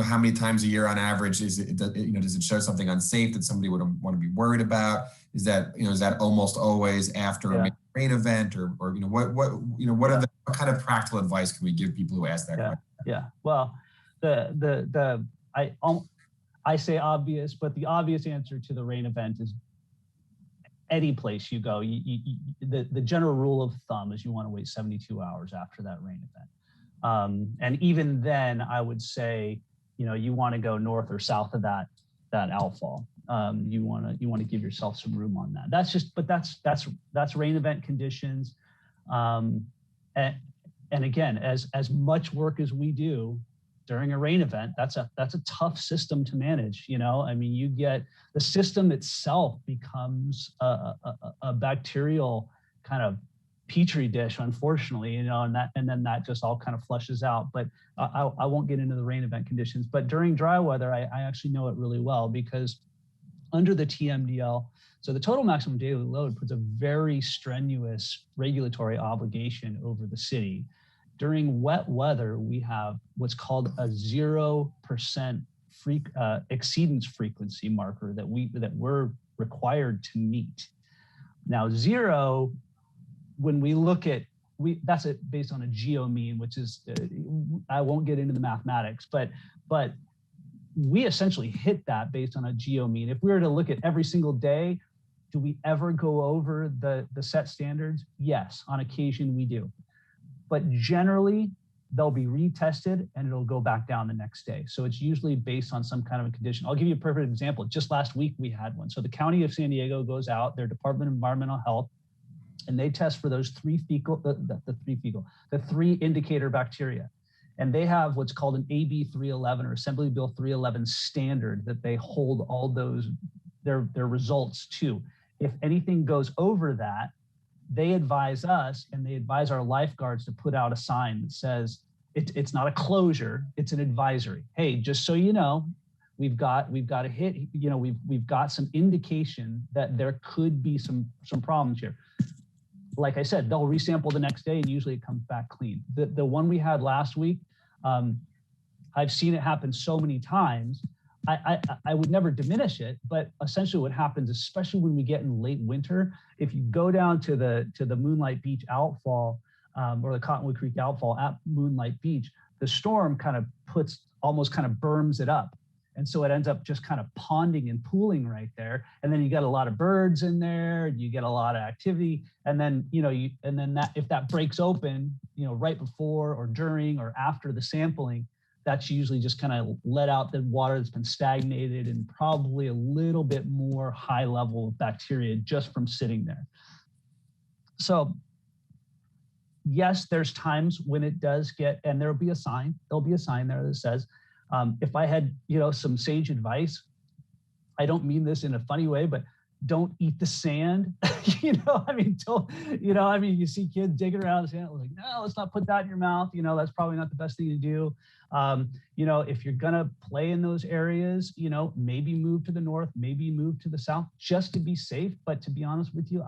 how many times a year on average does it show something unsafe that somebody would want to be worried about? Is that almost always after a rain event or what kind of practical advice can we give people who ask that question? Yeah. Well, I say obvious, but the obvious answer to the rain event is any place you go. The general rule of thumb is you want to wait 72 hours after that rain event. And even then, I would say, you want to go north or south of that outfall. You want to give yourself some room on that. That's rain event conditions. And again, as much work as we do during a rain event, that's a tough system to manage. I mean, you get the system itself becomes a bacterial kind of petri dish, unfortunately, and then that just all kind of flushes out. But I won't get into the rain event conditions. But during dry weather, I actually know it really well, because under the TMDL, so the total maximum daily load puts a very strenuous regulatory obligation over the city. During wet weather, we have what's called a 0% exceedance frequency marker that we're required to meet. Now, 0, when we look at, that's based on a geo mean, which is, I won't get into the mathematics, but we essentially hit that based on a geo mean. If we were to look at every single day, do we ever go over the set standards? Yes, on occasion we do. But generally, they'll be retested and it'll go back down the next day. So it's usually based on some kind of a condition. I'll give you a perfect example. Just last week we had one. So the County of San Diego goes out, their Department of Environmental Health, and they test for those the three indicator bacteria. And they have what's called an AB 311 or Assembly Bill 311 standard that they hold all those, their results to. If anything goes over that, they advise us and they advise our lifeguards to put out a sign that says, it's not a closure, it's an advisory. Hey, just so you know, we've got a hit, we've got some indication that there could be some problems here. Like I said, they'll resample the next day and usually it comes back clean. The one we had last week, I've seen it happen so many times. I would never diminish it, but essentially what happens, especially when we get in late winter, if you go down to the Moonlight Beach outfall or the Cottonwood Creek outfall at Moonlight Beach, the storm kind of almost berms it up. And so it ends up just kind of ponding and pooling right there. And then you get a lot of birds in there, you get a lot of activity. And then, if that breaks open, right before or during or after the sampling, that's usually just kind of let out the water that's been stagnated and probably a little bit more high level of bacteria just from sitting there. So yes, there's times when it does get, and there'll be a sign there that says, if I had, some sage advice, I don't mean this in a funny way, but don't eat the sand. You see kids digging around the sand, like, no, let's not put that in your mouth. That's probably not the best thing to do. If you're gonna play in those areas, maybe move to the north, maybe move to the south, just to be safe. But to be honest with you,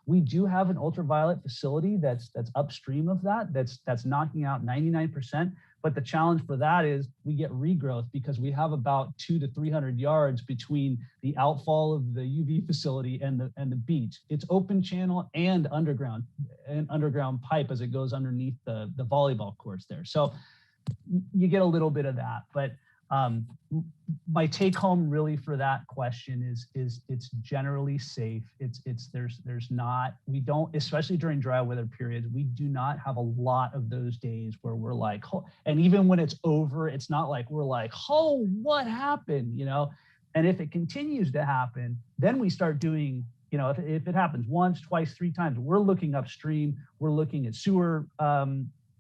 we do have an ultraviolet facility that's upstream of that's knocking out 99%. But the challenge for that is we get regrowth because we have about 200 to 300 yards between the outfall of the UV facility and the beach. It's open channel and underground pipe as it goes underneath the volleyball courts there. So you get a little bit of that. But my take home really for that question is it's generally safe. We don't, especially during dry weather periods, we do not have a lot of those days where we're like, oh, and even when it's over, it's not like we're like, oh, what happened, And if it continues to happen, then we start doing, if it happens once, twice, 3 times, we're looking upstream, we're looking at sewer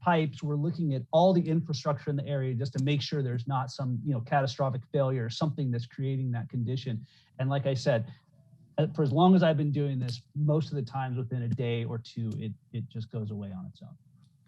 pipes, we're looking at all the infrastructure in the area just to make sure there's not some catastrophic failure or something that's creating that condition. And like I said, for as long as I've been doing this, most of the times within a day or 2, it just goes away on its own.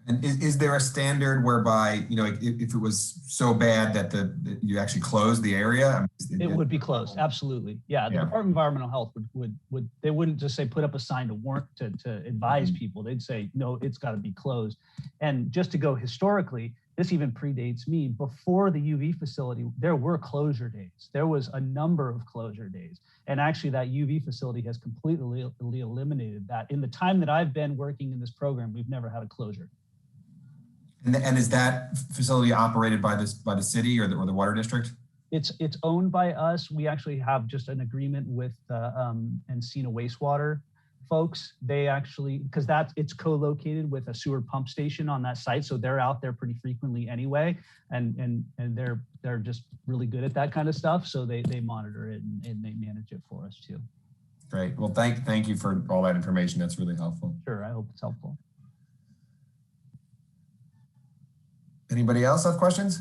And is there a standard whereby, if it was so bad that you actually closed the area? It would be closed, absolutely. Yeah, the Department of Environmental Health would they wouldn't just say put up a sign to warn to advise people. They'd say no, it's got to be closed. And just to go historically, this even predates me. Before the UV facility, there were closure days. There was a number of closure days, and actually that UV facility has completely eliminated that. In the time that I've been working in this program, we've never had a closure. And is that facility operated by the city or the water district? It's owned by us. We actually have just an agreement with Encina wastewater folks. They actually, because it's co-located with a sewer pump station on that site, so they're out there pretty frequently anyway, and they're just really good at that kind of stuff. So they monitor it and they manage it for us too. Great. Well, thank you for all that information. That's really helpful. Sure, I hope it's helpful. Anybody else have questions?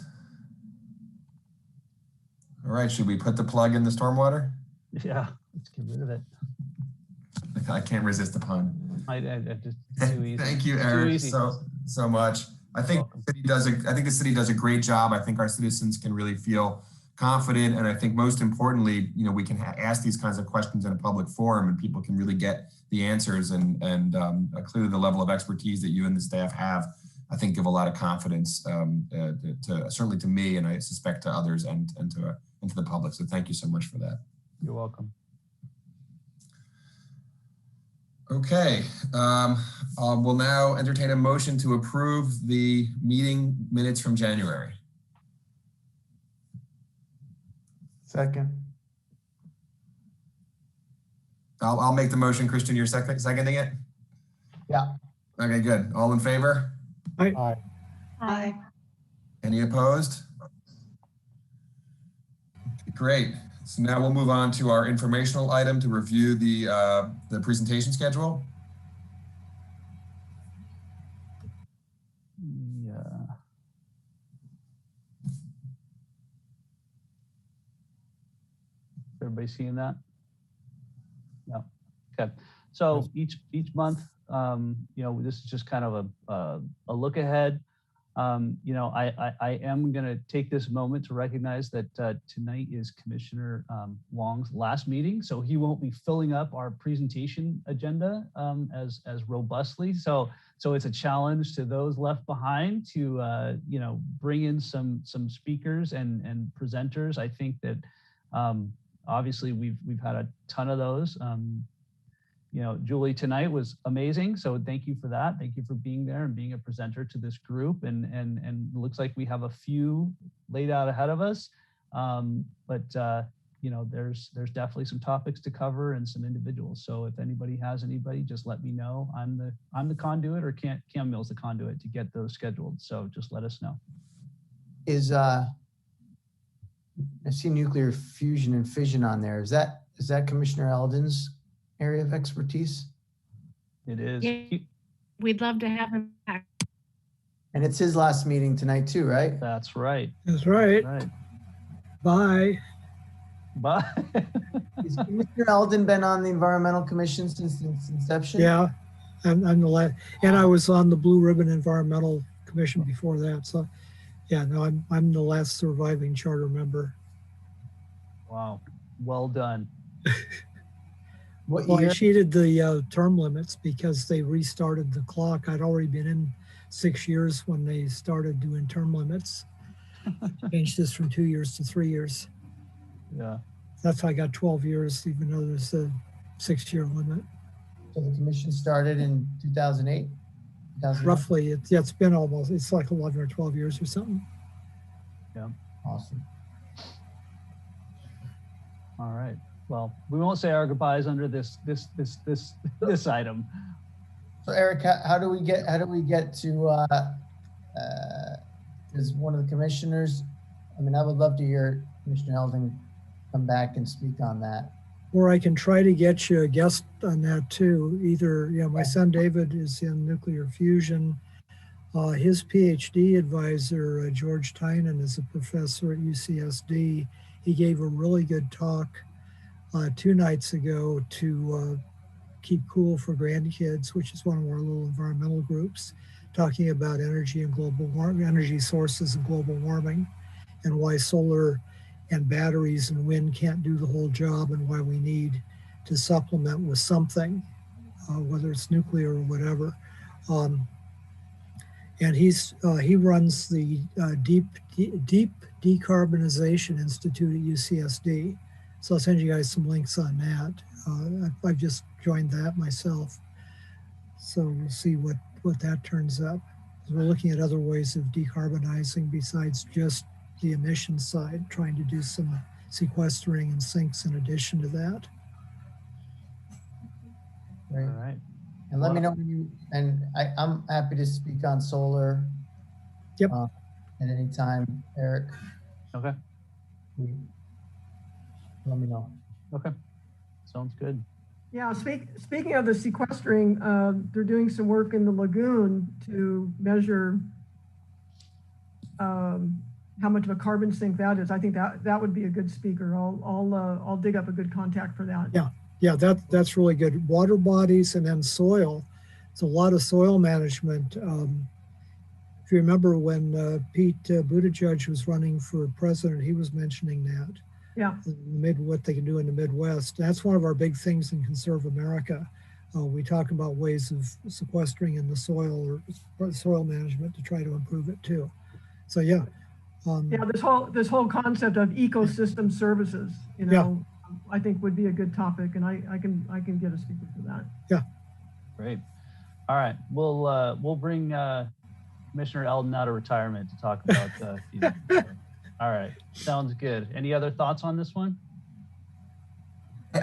All right, should we put the plug in the stormwater? Yeah, let's get rid of it. I can't resist the pun. I just too easy. Thank you, Eric, so much. I think the city does a great job. I think our citizens can really feel confident, and I think most importantly, we can ask these kinds of questions in a public forum, and people can really get the answers. And clearly, the level of expertise that you and the staff have, I think, give a lot of confidence certainly to me, and I suspect to others, and to the public. So thank you so much for that. You're welcome. Okay, we'll now entertain a motion to approve the meeting minutes from January. Second. I'll make the motion. Christian, you're seconding it? Yeah. Okay, good. All in favor? Aye. Aye. Any opposed? Great. So now we'll move on to our informational item to review the presentation schedule. Yeah. Everybody seeing that? Yeah. Okay. So each month, this is just kind of a look ahead. I am going to take this moment to recognize that tonight is Commissioner Wong's last meeting, so he won't be filling up our presentation agenda as robustly. So it's a challenge to those left behind to bring in some speakers and presenters. I think that obviously we've had a ton of those. Julie tonight was amazing. So thank you for that. Thank you for being there and being a presenter to this group. And it looks like we have a few laid out ahead of us. But there's definitely some topics to cover and some individuals. So if anybody has anybody, just let me know. I'm the conduit, or Cam Mill's the conduit to get those scheduled. So just let us know. I see nuclear fusion and fission on there. Is that Commissioner Eldon's area of expertise? It is. Yeah, we'd love to have him back. And it's his last meeting tonight too, right? That's right. That's right. Bye. Bye. Has Commissioner Eldon been on the Environmental Commission since its inception? Yeah, I'm the last, and I was on the Blue Ribbon Environmental Commission before that. So, yeah, no, I'm the last surviving charter member. Wow, well done. Well, I cheated the term limits because they restarted the clock. I'd already been in 6 years when they started doing term limits. Changed this from 2 years to 3 years. Yeah. That's how I got 12 years, even though there's a 6-year limit. So the commission started in 2008? Roughly, it's been it's like 11 or 12 years or something. Yeah. Awesome. All right. Well, we won't say our goodbyes under this item. So Eric, how do we get to is one of the commissioners? I mean, I would love to hear Commissioner Eldon come back and speak on that. Or I can try to get you a guest on that too. Either, my son David is in nuclear fusion. His PhD advisor, George Tynan, is a professor at UCSD. He gave a really good talk 2 nights ago to Keep Cool for Grandkids, which is one of our little environmental groups, talking about energy and global warming, energy sources and global warming, and why solar and batteries and wind can't do the whole job, and why we need to supplement with something, whether it's nuclear or whatever. And he runs the Deep Decarbonization Institute at UCSD. So I'll send you guys some links on that. I've just joined that myself. So we'll see what that turns up. We're looking at other ways of decarbonizing besides just, the emission side, trying to do some sequestering and sinks in addition to that. All Right. right. And let me know when you, and I'm happy to speak on solar. Yep. At any time, Eric. Okay. Let me know. Okay. Sounds good. Yeah, speaking of the sequestering, they're doing some work in the lagoon to measure how much of a carbon sink that is. I think that would be a good speaker. I'll dig up a good contact for that. Yeah, that's really good. Water bodies and then soil. It's a lot of soil management. If you remember when Pete Buttigieg was running for president, he was mentioning that. Yeah. What they can do in the Midwest. That's one of our big things in Conserve America. We talk about ways of sequestering in the soil or soil management to try to improve it too. So yeah. Yeah, this whole concept of ecosystem services, you know, I think would be a good topic, and I can get a speaker for that. Yeah. Great. All right. We'll bring Commissioner Eldon out of retirement to talk about all right. Sounds good. Any other thoughts on this one?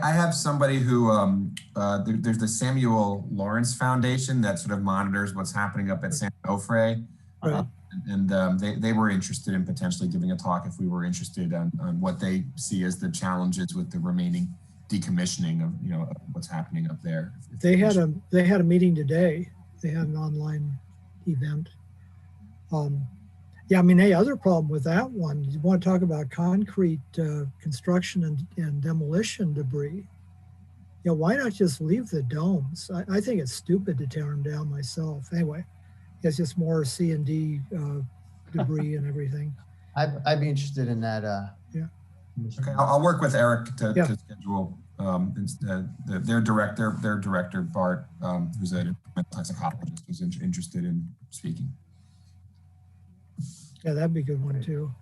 I have somebody who, there's the Samuel Lawrence Foundation that sort of monitors what's happening up at San Onofre. Right. And they were interested in potentially giving a talk if we were interested on what they see as the challenges with the remaining decommissioning of, what's happening up there. They had a meeting today. They had an online event. Yeah, I mean, the other problem with that one, you want to talk about concrete construction and demolition debris. Yeah, why not just leave the domes? I think it's stupid to tear them down myself. Anyway, it's just more C&D debris and everything. I'd be interested in that. Yeah. Okay, I'll work with Eric to schedule their director Bart, who's a toxicologist, who's interested in speaking. Yeah, that'd be a good one too.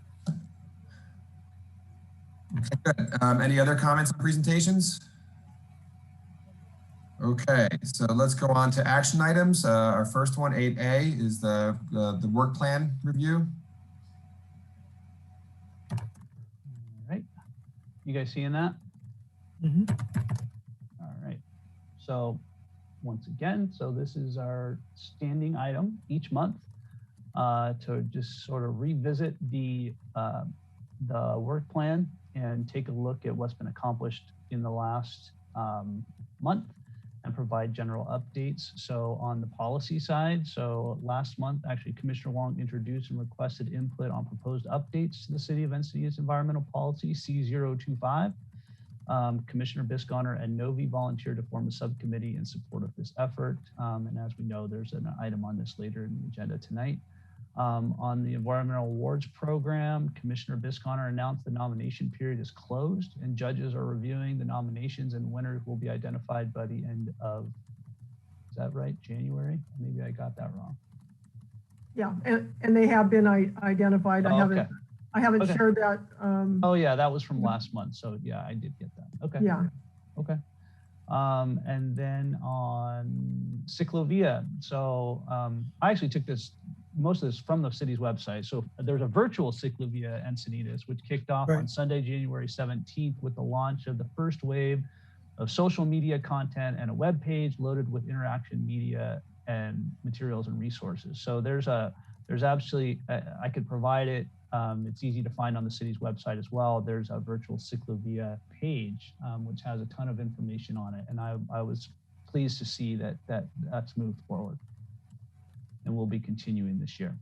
Okay, good. Any other comments on presentations? Okay, so let's go on to action items. Our first one, 8A, is the work plan review. All right. You guys seeing that? Mm-hmm. All right. So once again, so this is our standing item each month to just sort of revisit the work plan and take a look at what's been accomplished in the last month and provide general updates. So on the policy side, so last month, actually Commissioner Wong introduced and requested input on proposed updates to the City of Encinitas Environmental Policy C025. Commissioner Bisconer and Novi volunteered to form a subcommittee in support of this effort. And as we know, there's an item on this later in the agenda tonight. On the Environmental Awards Program, Commissioner Bisconer announced the nomination period is closed and judges are reviewing the nominations and winners will be identified by the end of, is that right, January? Maybe I got that wrong. Yeah, and they have been identified. Oh, I haven't okay. shared that. Oh yeah, that was from last month. So yeah, I did get that. Okay. Yeah. Okay. And then on Ciclovia. So I actually took most of this from the city's website. So there's a virtual Ciclovia Encinitas, which kicked off on Sunday, January 17th with the launch of the first wave of social media content and a web page loaded with interaction media and materials and resources. So there's absolutely, I could provide it. It's easy to find on the city's website as well. There's a virtual Ciclovia page, which has a ton of information on it. And I was pleased to see that's moved forward and we'll be continuing this year.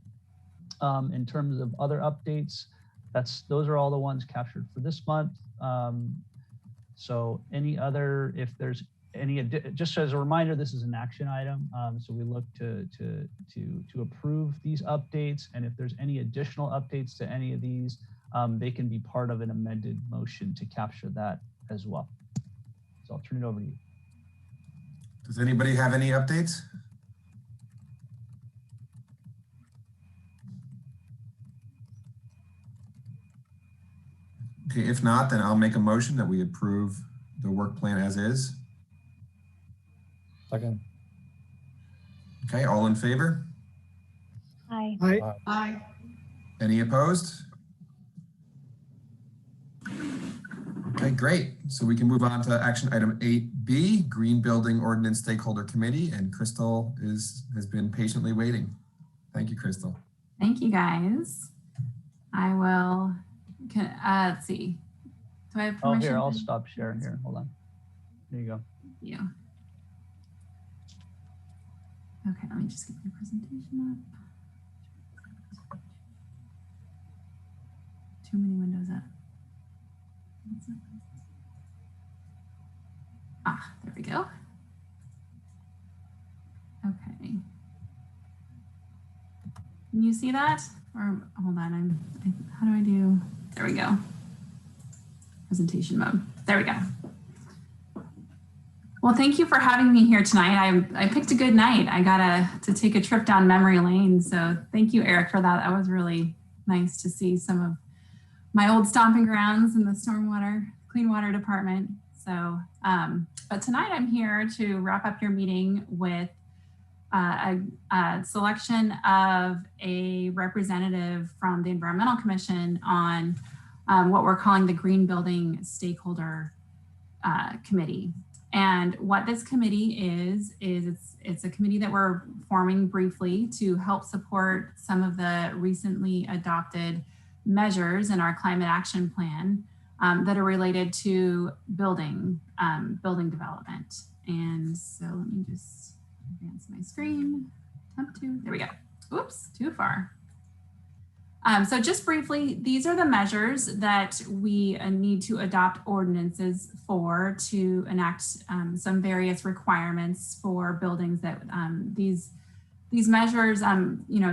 In terms of other updates, those are all the ones captured for this month. So any other, if there's any, just as a reminder, this is an action item. So we look to approve these updates. And if there's any additional updates to any of these, they can be part of an amended motion to capture that as well. So I'll turn it over to you. Does anybody have any updates? Okay, if not, then I'll make a motion that we approve the work plan as is. Second. Okay, all in favor? Aye. Aye. Aye. Any opposed? Okay, great. So we can move on to action item 8B, Green Building Ordinance Stakeholder Committee, and Crystal has been patiently waiting. Thank you, Crystal. Thank you, guys. I will, let's see. Do I have permission? Oh, here, I'll stop sharing here. Hold on. There you go. Thank you. Okay, let me just get my presentation up. Too many windows up. Ah, there we go. Okay. Can you see that? Or hold on, how do I do? There we go. Presentation mode. There we go. Well, thank you for having me here tonight. I picked a good night. I got to take a trip down memory lane. So thank you, Eric, for that. That was really nice to see some of my old stomping grounds in the stormwater, clean water department. So, but tonight I'm here to wrap up your meeting with a selection of a representative from the Environmental Commission on what we're calling the Green Building Stakeholder Committee. And what this committee is it's a committee that we're forming briefly to help support some of the recently adopted measures in our climate action plan that are related to building development. And so let me just advance my screen. There we go. Oops, too far. So just briefly, these are the measures that we need to adopt ordinances for to enact some various requirements for buildings that these measures,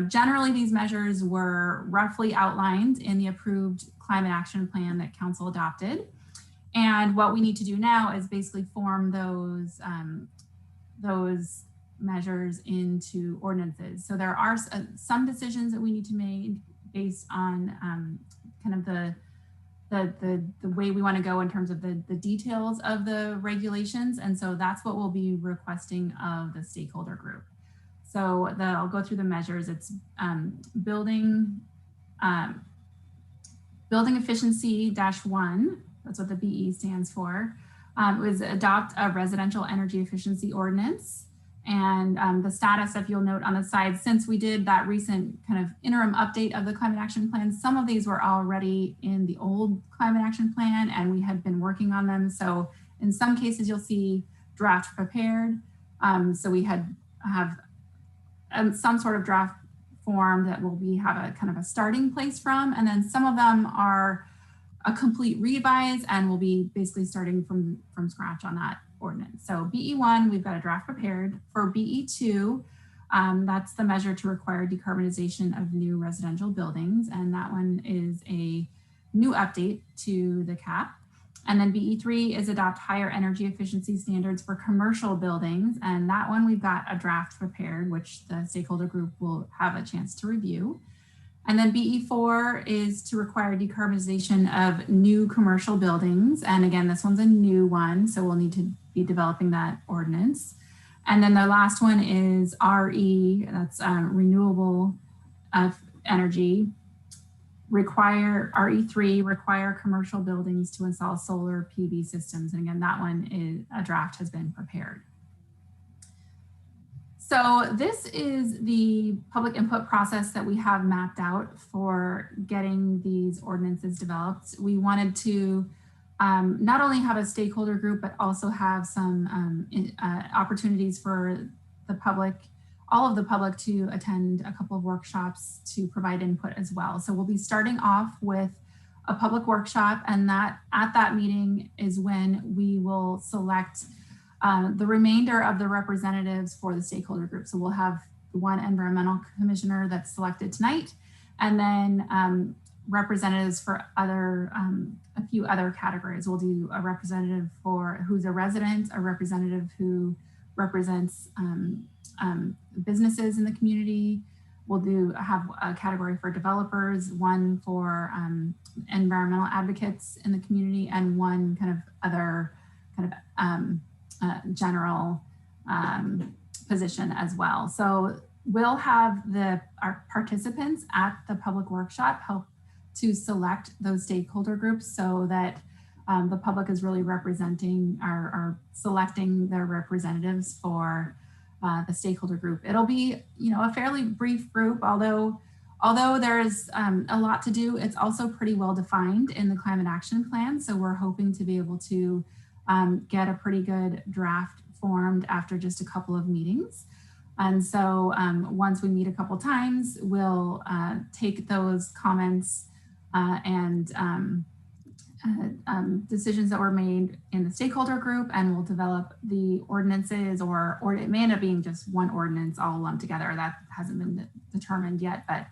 generally these measures were roughly outlined in the approved climate action plan that council adopted. And what we need to do now is basically form those measures into ordinances. So there are some decisions that we need to make based on kind of the way we want to go in terms of the details of the regulations. And so that's what we'll be requesting of the stakeholder group. So I'll go through the measures. It's building efficiency -1. That's what the BE stands for. Was adopt a residential energy efficiency ordinance. And the status, if you'll note on the side, since we did that recent kind of interim update of the climate action plan, some of these were already in the old climate action plan and we had been working on them. So in some cases you'll see draft prepared. So we have some sort of draft form that will have a kind of a starting place from, and then some of them are a complete revise and we'll be basically starting from scratch on that ordinance. So BE1, we've got a draft prepared. For BE2, that's the measure to require decarbonization of new residential buildings. And that one is a new update to the CAP. And then BE3 is adopt higher energy efficiency standards for commercial buildings. And that one we've got a draft prepared, which the stakeholder group will have a chance to review. And then BE4 is to require decarbonization of new commercial buildings. And again, this one's a new one, so we'll need to be developing that ordinance. And then the last one is RE, that's renewable energy. RE3 require commercial buildings to install solar PV systems. And again, that one is a draft has been prepared. So this is the public input process that we have mapped out for getting these ordinances developed. We wanted to not only have a stakeholder group, but also have some opportunities for the public, all of the public, to attend a couple of workshops to provide input as well. So we'll be starting off with a public workshop, and that at that meeting is when we will select the remainder of the representatives for the stakeholder group. So we'll have one environmental commissioner that's selected tonight, and then representatives for a few other categories. We'll do a representative who's a resident, a representative who represents businesses in the community. We'll have a category for developers, one for environmental advocates in the community, and one kind of other kind of general position as well. So we'll have our participants at the public workshop help to select those stakeholder groups so that the public is really representing or selecting their representatives for the stakeholder group. It'll be, a fairly brief group, although there's a lot to do. It's also pretty well defined in the climate action plan. So we're hoping to be able to get a pretty good draft formed after just a couple of meetings. And so once we meet a couple times, we'll take those comments and decisions that were made in the stakeholder group, and we'll develop the ordinances, or it may end up being just one ordinance all lumped together. That hasn't been determined yet, but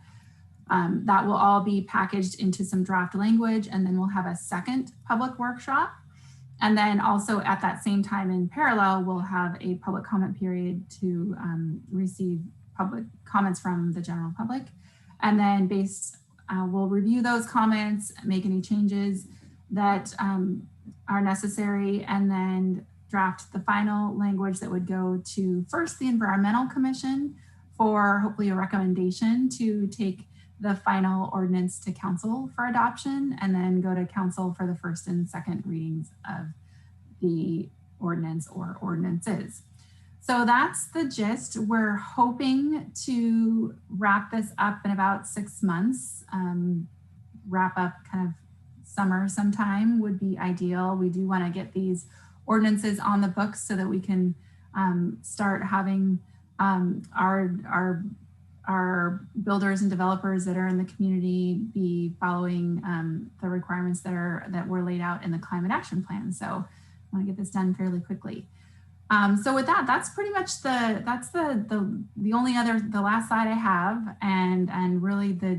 that will all be packaged into some draft language, and then we'll have a second public workshop. And then also at that same time in parallel, we'll have a public comment period to receive public comments from the general public. And then we'll review those comments, make any changes that are necessary, and then draft the final language that would go to first the Environmental Commission for hopefully a recommendation to take the final ordinance to council for adoption, and then go to council for the first and second readings of the ordinance or ordinances. So that's the gist. We're hoping to wrap this up in about 6 months. Wrap up kind of summer sometime would be ideal. We do want to get these ordinances on the books so that we can start having our builders and developers that are in the community be following the requirements that were laid out in the climate action plan. So I want to get this done fairly quickly. So with that, that's pretty much the last slide I have, and really the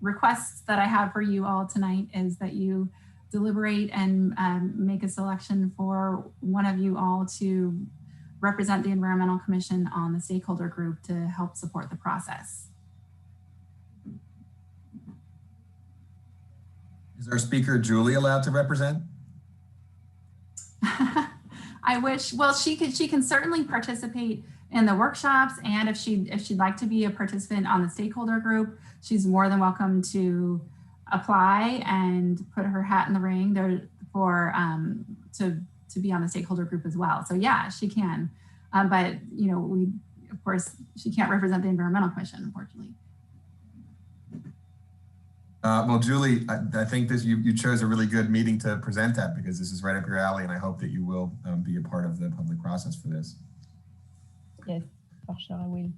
requests that I have for you all tonight is that you deliberate and make a selection for one of you all to represent the Environmental Commission on the stakeholder group to help support the process. Is our speaker Julie allowed to represent? I wish. Well, she can certainly participate in the workshops, and if she'd like to be a participant on the stakeholder group, she's more than welcome to apply and put her hat in the ring there for to be on the stakeholder group as well. So yeah, she can, but of course she can't represent the Environmental Commission, unfortunately. Well, Julie, I think you chose a really good meeting to present at, because this is right up your alley, and I hope that you will be a part of the public process for this. Yes, for sure I will.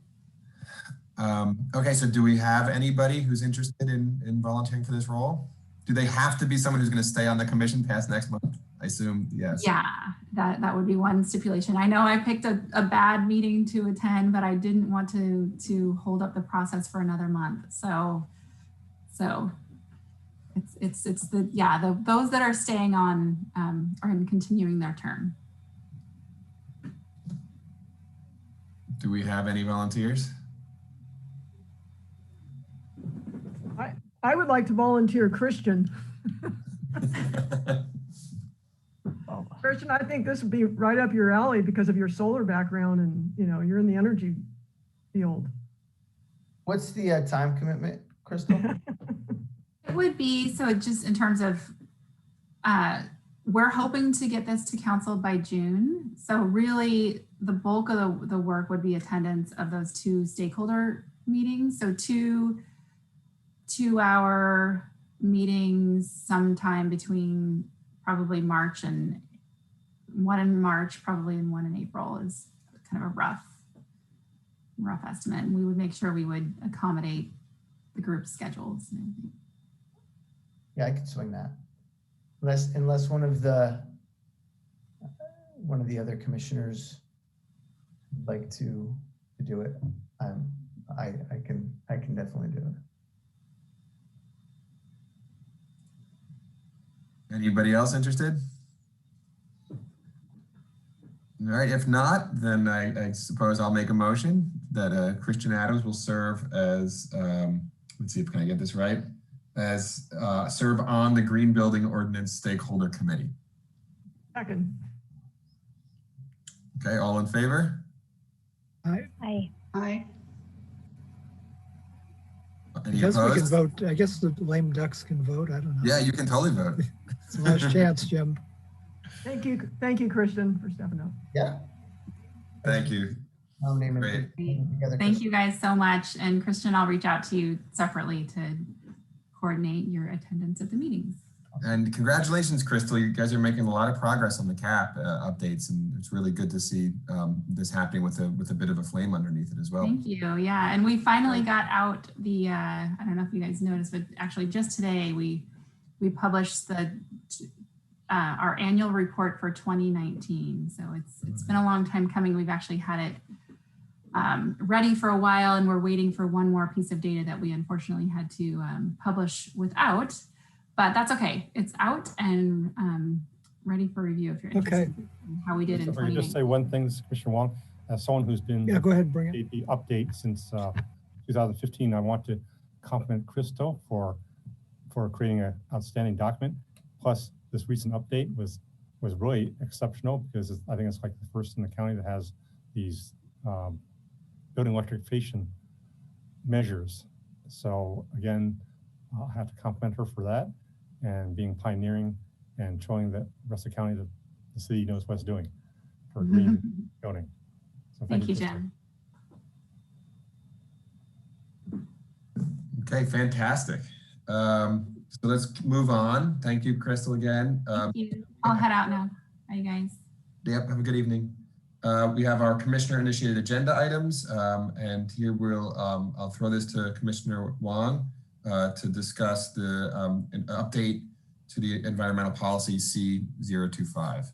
Okay, so do we have anybody who's interested in volunteering for this role? Do they have to be someone who's going to stay on the commission past next month? I assume yes. Yeah, that would be one stipulation. I know I picked a bad meeting to attend, but I didn't want to hold up the process for another month. So it's those that are staying on are continuing their term. Do we have any volunteers? I would like to volunteer Christian. Christian, I think this would be right up your alley because of your solar background, and you're in the energy field. What's the time commitment, Crystal? It would be, so just in terms of, we're hoping to get this to council by June. So really the bulk of the work would be attendance of those two stakeholder meetings. So two-hour meetings sometime between probably March, and one in March probably, and one in April is kind of a rough estimate. And we would make sure we would accommodate the group schedules and everything. Yeah, I could swing that. Unless one of the other commissioners would like to do it. I can definitely do it. Anybody else interested? All right, if not, then I suppose I'll make a motion that Christian Adams will serve as, let's see if can I get this right, as serve on the Green Building Ordinance Stakeholder Committee. Second. Okay, all in favor? Aye. Aye. Aye. Any I guess we can opposed? vote. I guess the lame ducks can vote. I don't know. Yeah, you can totally vote. It's the last chance, Jim. Thank you, Christian, for stepping up. Yeah. Thank you. Great. Thank you guys so much. And Christian, I'll reach out to you separately to coordinate your attendance at the meetings. And congratulations, Crystal. You guys are making a lot of progress on the CAP updates, and it's really good to see this happening with a bit of a flame underneath it as well. Thank you. Yeah, and we finally got out the, I don't know if you guys noticed, but actually just today we published the our annual report for 2019. So it's been a long time coming. We've actually had it ready for a while, and we're waiting for one more piece of data that we unfortunately had to publish without. But that's okay. It's out and ready for review if you're interested in how we did in 2019. Just say one thing, Commissioner Wong, as someone who's been go ahead, bring it. The update since 2015, I want to compliment Crystal for creating an outstanding document. Plus, this recent update was really exceptional because I think it's like the first in the county that has these building electrification measures. So again, I'll have to compliment her for that and being pioneering and showing that the rest of the county that the city knows what it's doing for green building. So thank you, Jen. Okay, fantastic. So let's move on. Thank you, Crystal, again. Thank you. I'll head out now. Bye, you guys. Yep, have a good evening. We have our commissioner initiated agenda items, and here I'll throw this to Commissioner Wong to discuss the an update to the environmental policy C025.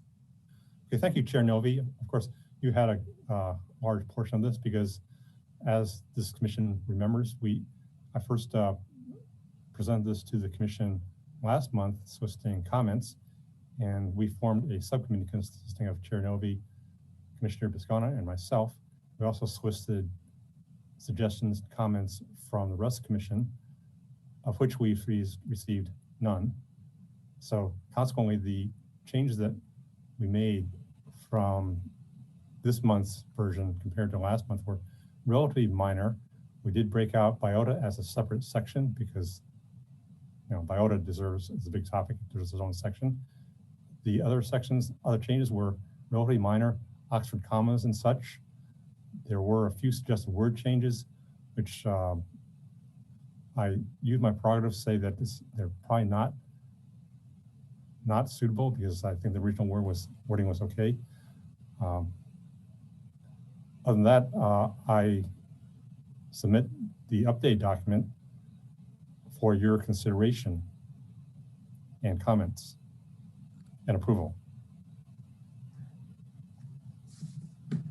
Okay, thank you, Chair Novi. Of course, you had a large portion of this because, as this commission remembers, I first presented this to the commission last month, soliciting comments, and we formed a subcommittee consisting of Chair Novi, Commissioner Biscona, and myself. We also solicited suggestions and comments from the rest of the commission, of which we've received none. So consequently, the changes that we made from this month's version compared to last month were relatively minor. We did break out biota as a separate section because biota is a big topic, there's its own section. The other changes were relatively minor, Oxford commas and such. There were a few suggested word changes, which I used my prerogative to say that they're probably not suitable because I think the original wording was okay. Other than that, I submit the update document for your consideration and comments and approval.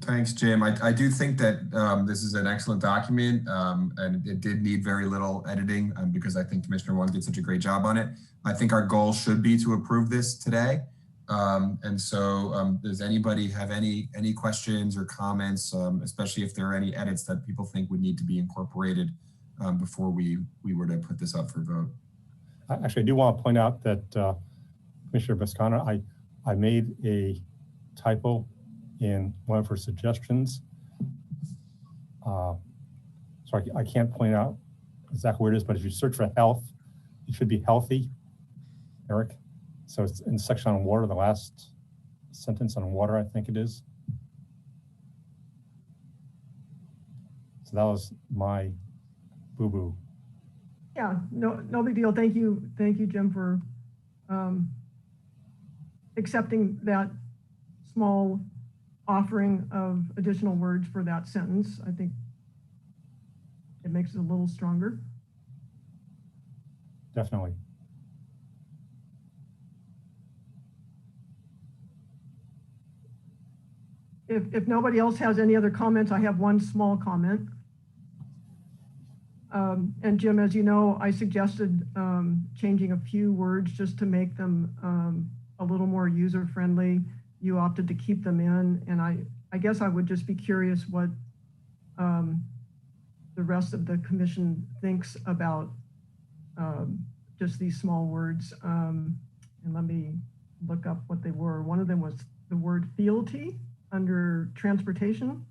Thanks, Jim. I do think that this is an excellent document, and it did need very little editing because I think Commissioner Wong did such a great job on it. I think our goal should be to approve this today. And so does anybody have any questions or comments, especially if there are any edits that people think would need to be incorporated before we were to put this up for vote? Actually, I do want to point out that Commissioner Biscona, I made a typo in one of her suggestions. So I can't point out exactly where it is, but if you search for health, it should be healthy, Eric. So it's in the section on water, the last sentence on water, I think it is. So that was my boo-boo. Yeah, no big deal. Thank you, Jim, for accepting that small offering of additional words for that sentence. I think it makes it a little stronger. Definitely. If nobody else has any other comments, I have one small comment. And Jim, as you know, I suggested changing a few words just to make them a little more user-friendly. You opted to keep them in, and I guess I would just be curious what the rest of the commission thinks about just these small words. And let me look up what they were. One of them was the word fealty under transportation.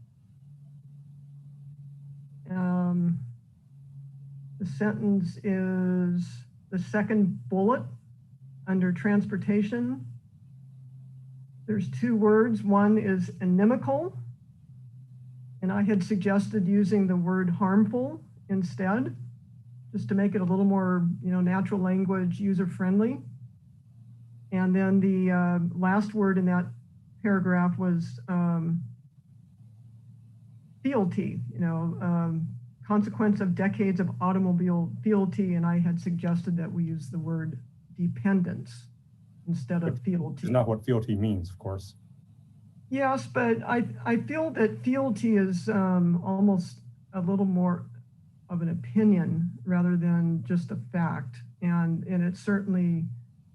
The sentence is the second bullet under transportation. There's two words. One is inimical, and I had suggested using the word harmful instead, just to make it a little more, natural language, user-friendly. And then the last word in that paragraph was fealty, consequence of decades of automobile fealty, and I had suggested that we use the word dependence instead of fealty. It's not what fealty means, of course. Yes, but I feel that fealty is almost a little more of an opinion rather than just a fact, and it certainly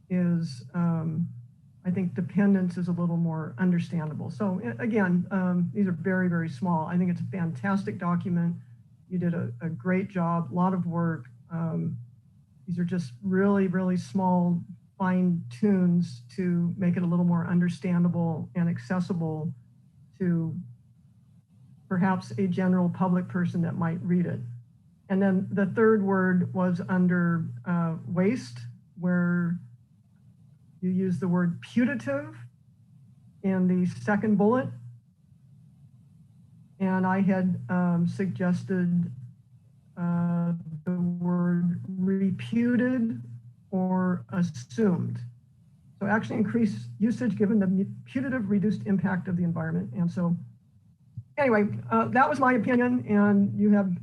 is. I think dependence is a little more understandable. So again, these are very, very small. I think it's a fantastic document. You did a great job, a lot of work. These are just really, really small, fine tunes to make it a little more understandable and accessible to perhaps a general public person that might read it. And then the third word was under waste, where you use the word putative in the second bullet. And I had suggested the word reputed or assumed. So actually increase usage given the putative reduced impact of the environment. And so anyway, that was my opinion, and you have,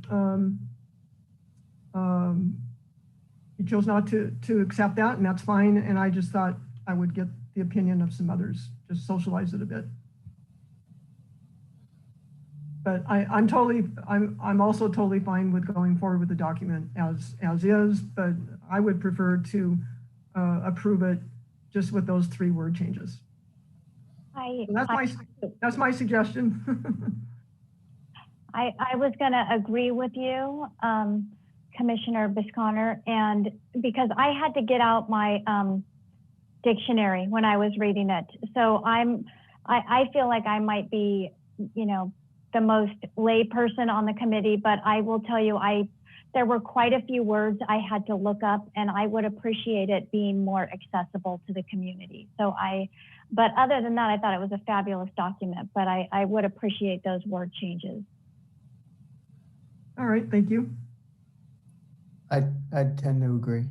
you chose not to accept that, and that's fine. And I just thought I would get the opinion of some others, just socialize it a bit. But I'm also totally fine with going forward with the document as is, but I would prefer to approve it just with those 3 word changes. So that's my suggestion. I was going to agree with you, Commissioner Bisconner, and because I had to get out my dictionary when I was reading it. So I feel like I might be, the most lay person on the committee, but I will tell you, there were quite a few words I had to look up, and I would appreciate it being more accessible to the community. So but other than that, I thought it was a fabulous document, but I would appreciate those word changes. All right, thank you. I tend to agree.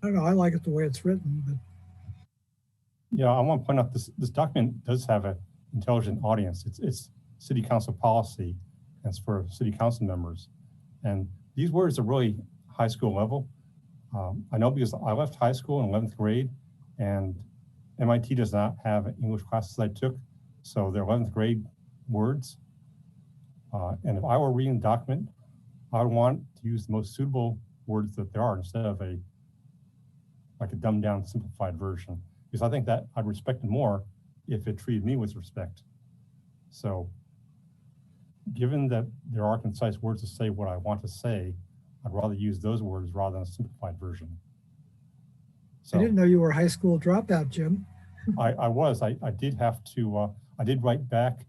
I don't know, I like it the way it's written, but. Yeah, I want to point out this document does have an intelligent audience. It's city council policy, and it's for city council members. And these words are really high school level. I know because I left high school in 11th grade, and MIT does not have English classes I took, so they're 11th grade words. And if I were reading the document, I would want to use the most suitable words that there are instead of a dumbed down, simplified version. Because I think that I'd respect it more if it treated me with respect. So given that there are concise words to say what I want to say, I'd rather use those words rather than a simplified version. So I didn't know you were a high school dropout, Jim. I was. I did have to, I did write back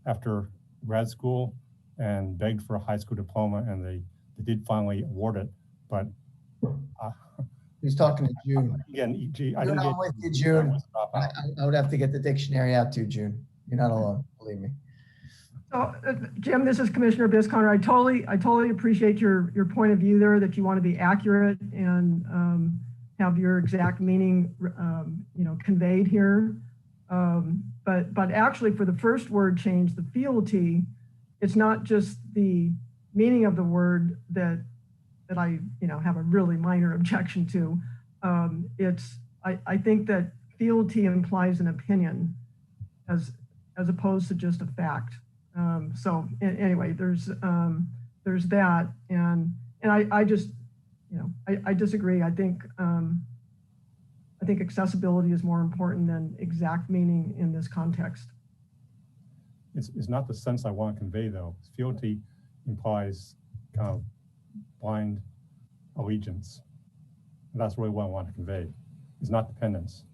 after grad school and begged for a high school diploma, and they did finally award it. But he's talking to June. Again, I didn't get with you, June. I would have to get the dictionary out too, June. You're not alone, believe me. So, Jim, this is Commissioner Bisconner. I totally appreciate your point of view there, that you want to be accurate and have your exact meaning, conveyed here. But actually, for the first word change, the fealty, it's not just the meaning of the word that I have a really minor objection to. I think that fealty implies an opinion as opposed to just a fact. So anyway, there's that, and I just, I disagree. I think accessibility is more important than exact meaning in this context. It's not the sense I want to convey, though. Fealty implies kind of blind allegiance. And that's really what I want to convey. It's not dependence.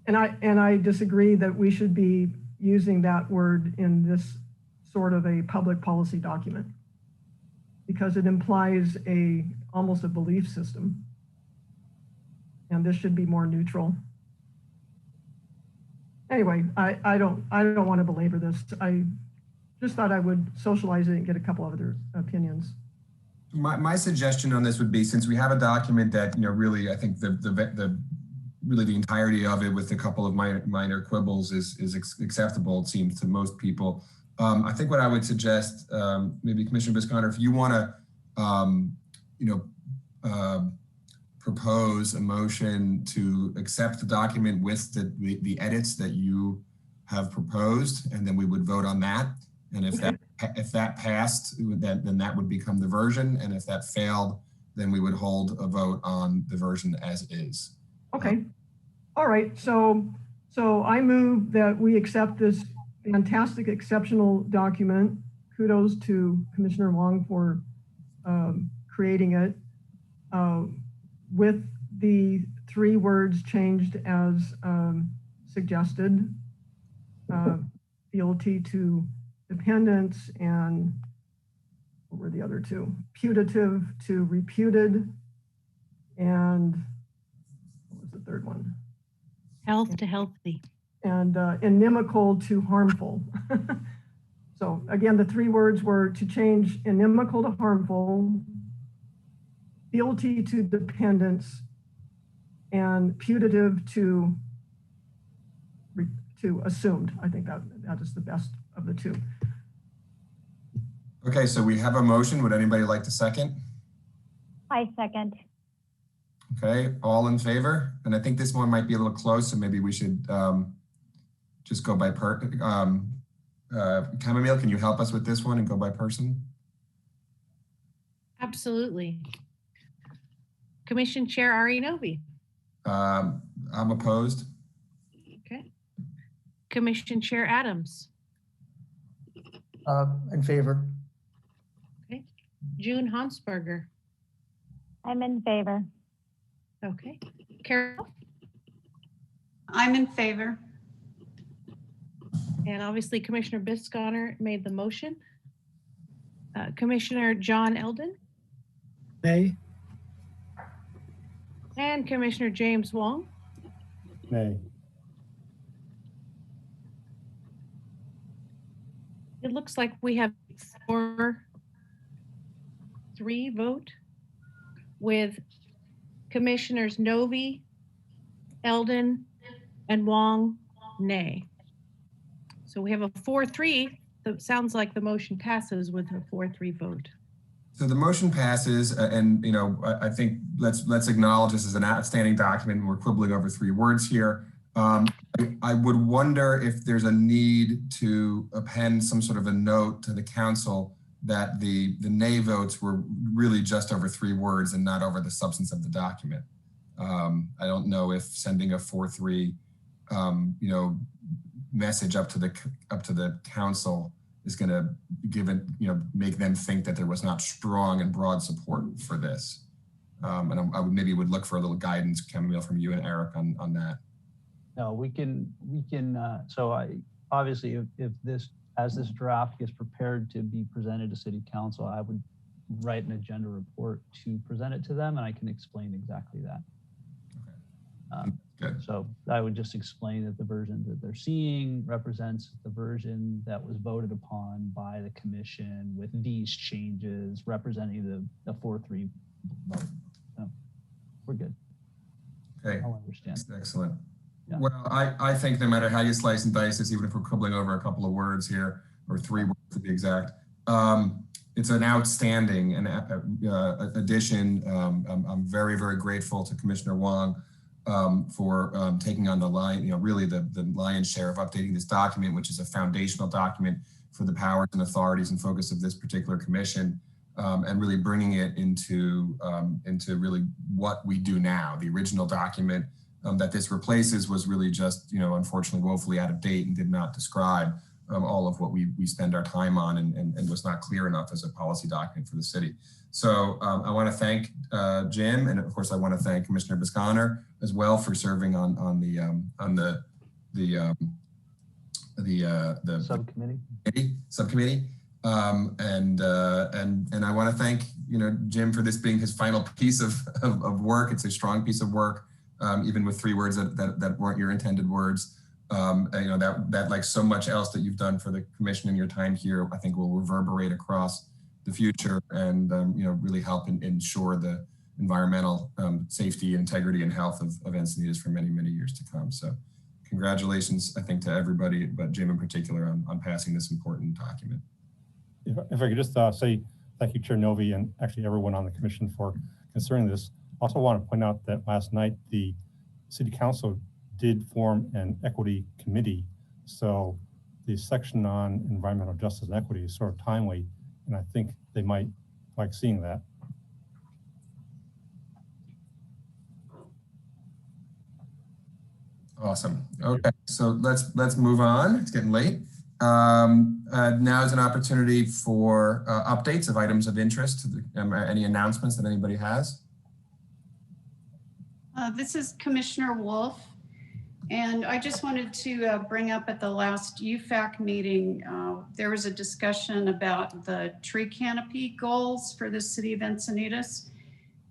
And I disagree that we should be using that word in this sort of a public policy document because it implies almost a belief system. And this should be more neutral. Anyway, I don't want to belabor this. I just thought I would socialize it and get a couple of other opinions. My suggestion on this would be, since we have a document that, really, I think really the entirety of it with a couple of minor quibbles is acceptable, it seems, to most people. I think what I would suggest, maybe Commissioner Bisconner, if you want to, propose a motion to accept the document with the edits that you have proposed, and then we would vote on that. And if that passed, then that would become the version. And if that failed, then we would hold a vote on the version as is. Okay. All right. So I move that we accept this fantastic, exceptional document. Kudos to Commissioner Wong for creating it with the 3 words changed as suggested, fealty to dependence, and what were the other 2? Putative to reputed, and what was the 3rd one? Health to healthy. And inimical to harmful. So again, the 3 words were to change inimical to harmful, fealty to dependence, and putative to assumed. I think that is the best of the 2. Okay, so we have a motion. Would anybody like to second? I second. Okay, all in favor? And I think this one might be a little close, so maybe we should just go by Chamomile, can you help us with this one and go by person? Absolutely. Commission Chair Ari Novi. I'm opposed. Okay. Commission Chair Adams. In favor. Okay. June Hansberger. I'm in favor. Okay. Carol. I'm in favor. And obviously Commissioner Bisconner made the motion. Commissioner John Eldon. Nay. And Commissioner James Wong. Nay. It looks like we have 4-3 vote with Commissioners Novi, Eldon, and Wong nay. So we have a 4-3. That sounds like the motion passes with a 4-3 vote. So the motion passes, and I think let's acknowledge this is an outstanding document. We're quibbling over 3 words here. I would wonder if there's a need to append some sort of a note to the council that the nay votes were really just over 3 words and not over the substance of the document. I don't know if sending a 4-3, message up to the council is going to give it, make them think that there was not strong and broad support for this. And I would look for a little guidance, Camille, from you and Eric on that. No, we can. So obviously, if this draft gets prepared to be presented to City Council, I would write an agenda report to present it to them, and I can explain exactly that. Okay. Good. So I would just explain that the version that they're seeing represents the version that was voted upon by the commission with these changes representing the 4-3 vote. So we're good. Okay. I'll understand. Excellent. Yeah. Well, I think no matter how you slice and dice this, even if we're quibbling over a couple of words here, or 3 words to be exact, it's an outstanding addition. I'm very, very grateful to Commissioner Wong for taking on the really the lion's share of updating this document, which is a foundational document for the powers and authorities and focus of this particular commission, and really bringing it into really what we do now. The original document that this replaces was really just, unfortunately, woefully out of date and did not describe all of what we spend our time on and was not clear enough as a policy document for the city. So I want to thank Jim, and of course I want to thank Commissioner Bisconner as well for serving on the the subcommittee. And I want to thank Jim for this being his final piece of work. It's a strong piece of work, even with 3 words that weren't your intended words. That like so much else that you've done for the commission in your time here, I think will reverberate across the future and really help ensure the environmental safety, integrity, and health of Encinitas for many, many years to come. So congratulations, I think, to everybody, but Jim in particular on passing this important document. If I could just say thank you, Chair Novi, and actually everyone on the commission for considering this. Also want to point out that last night the City Council did form an equity committee. So the section on environmental justice and equity is sort of timely, and I think they might like seeing that. Awesome. Okay, so let's move on. It's getting late. Now is an opportunity for updates of items of interest. Any announcements that anybody has? This is Commissioner Wolf, and I just wanted to bring up at the last UFAC meeting, there was a discussion about the tree canopy goals for the city of Encinitas.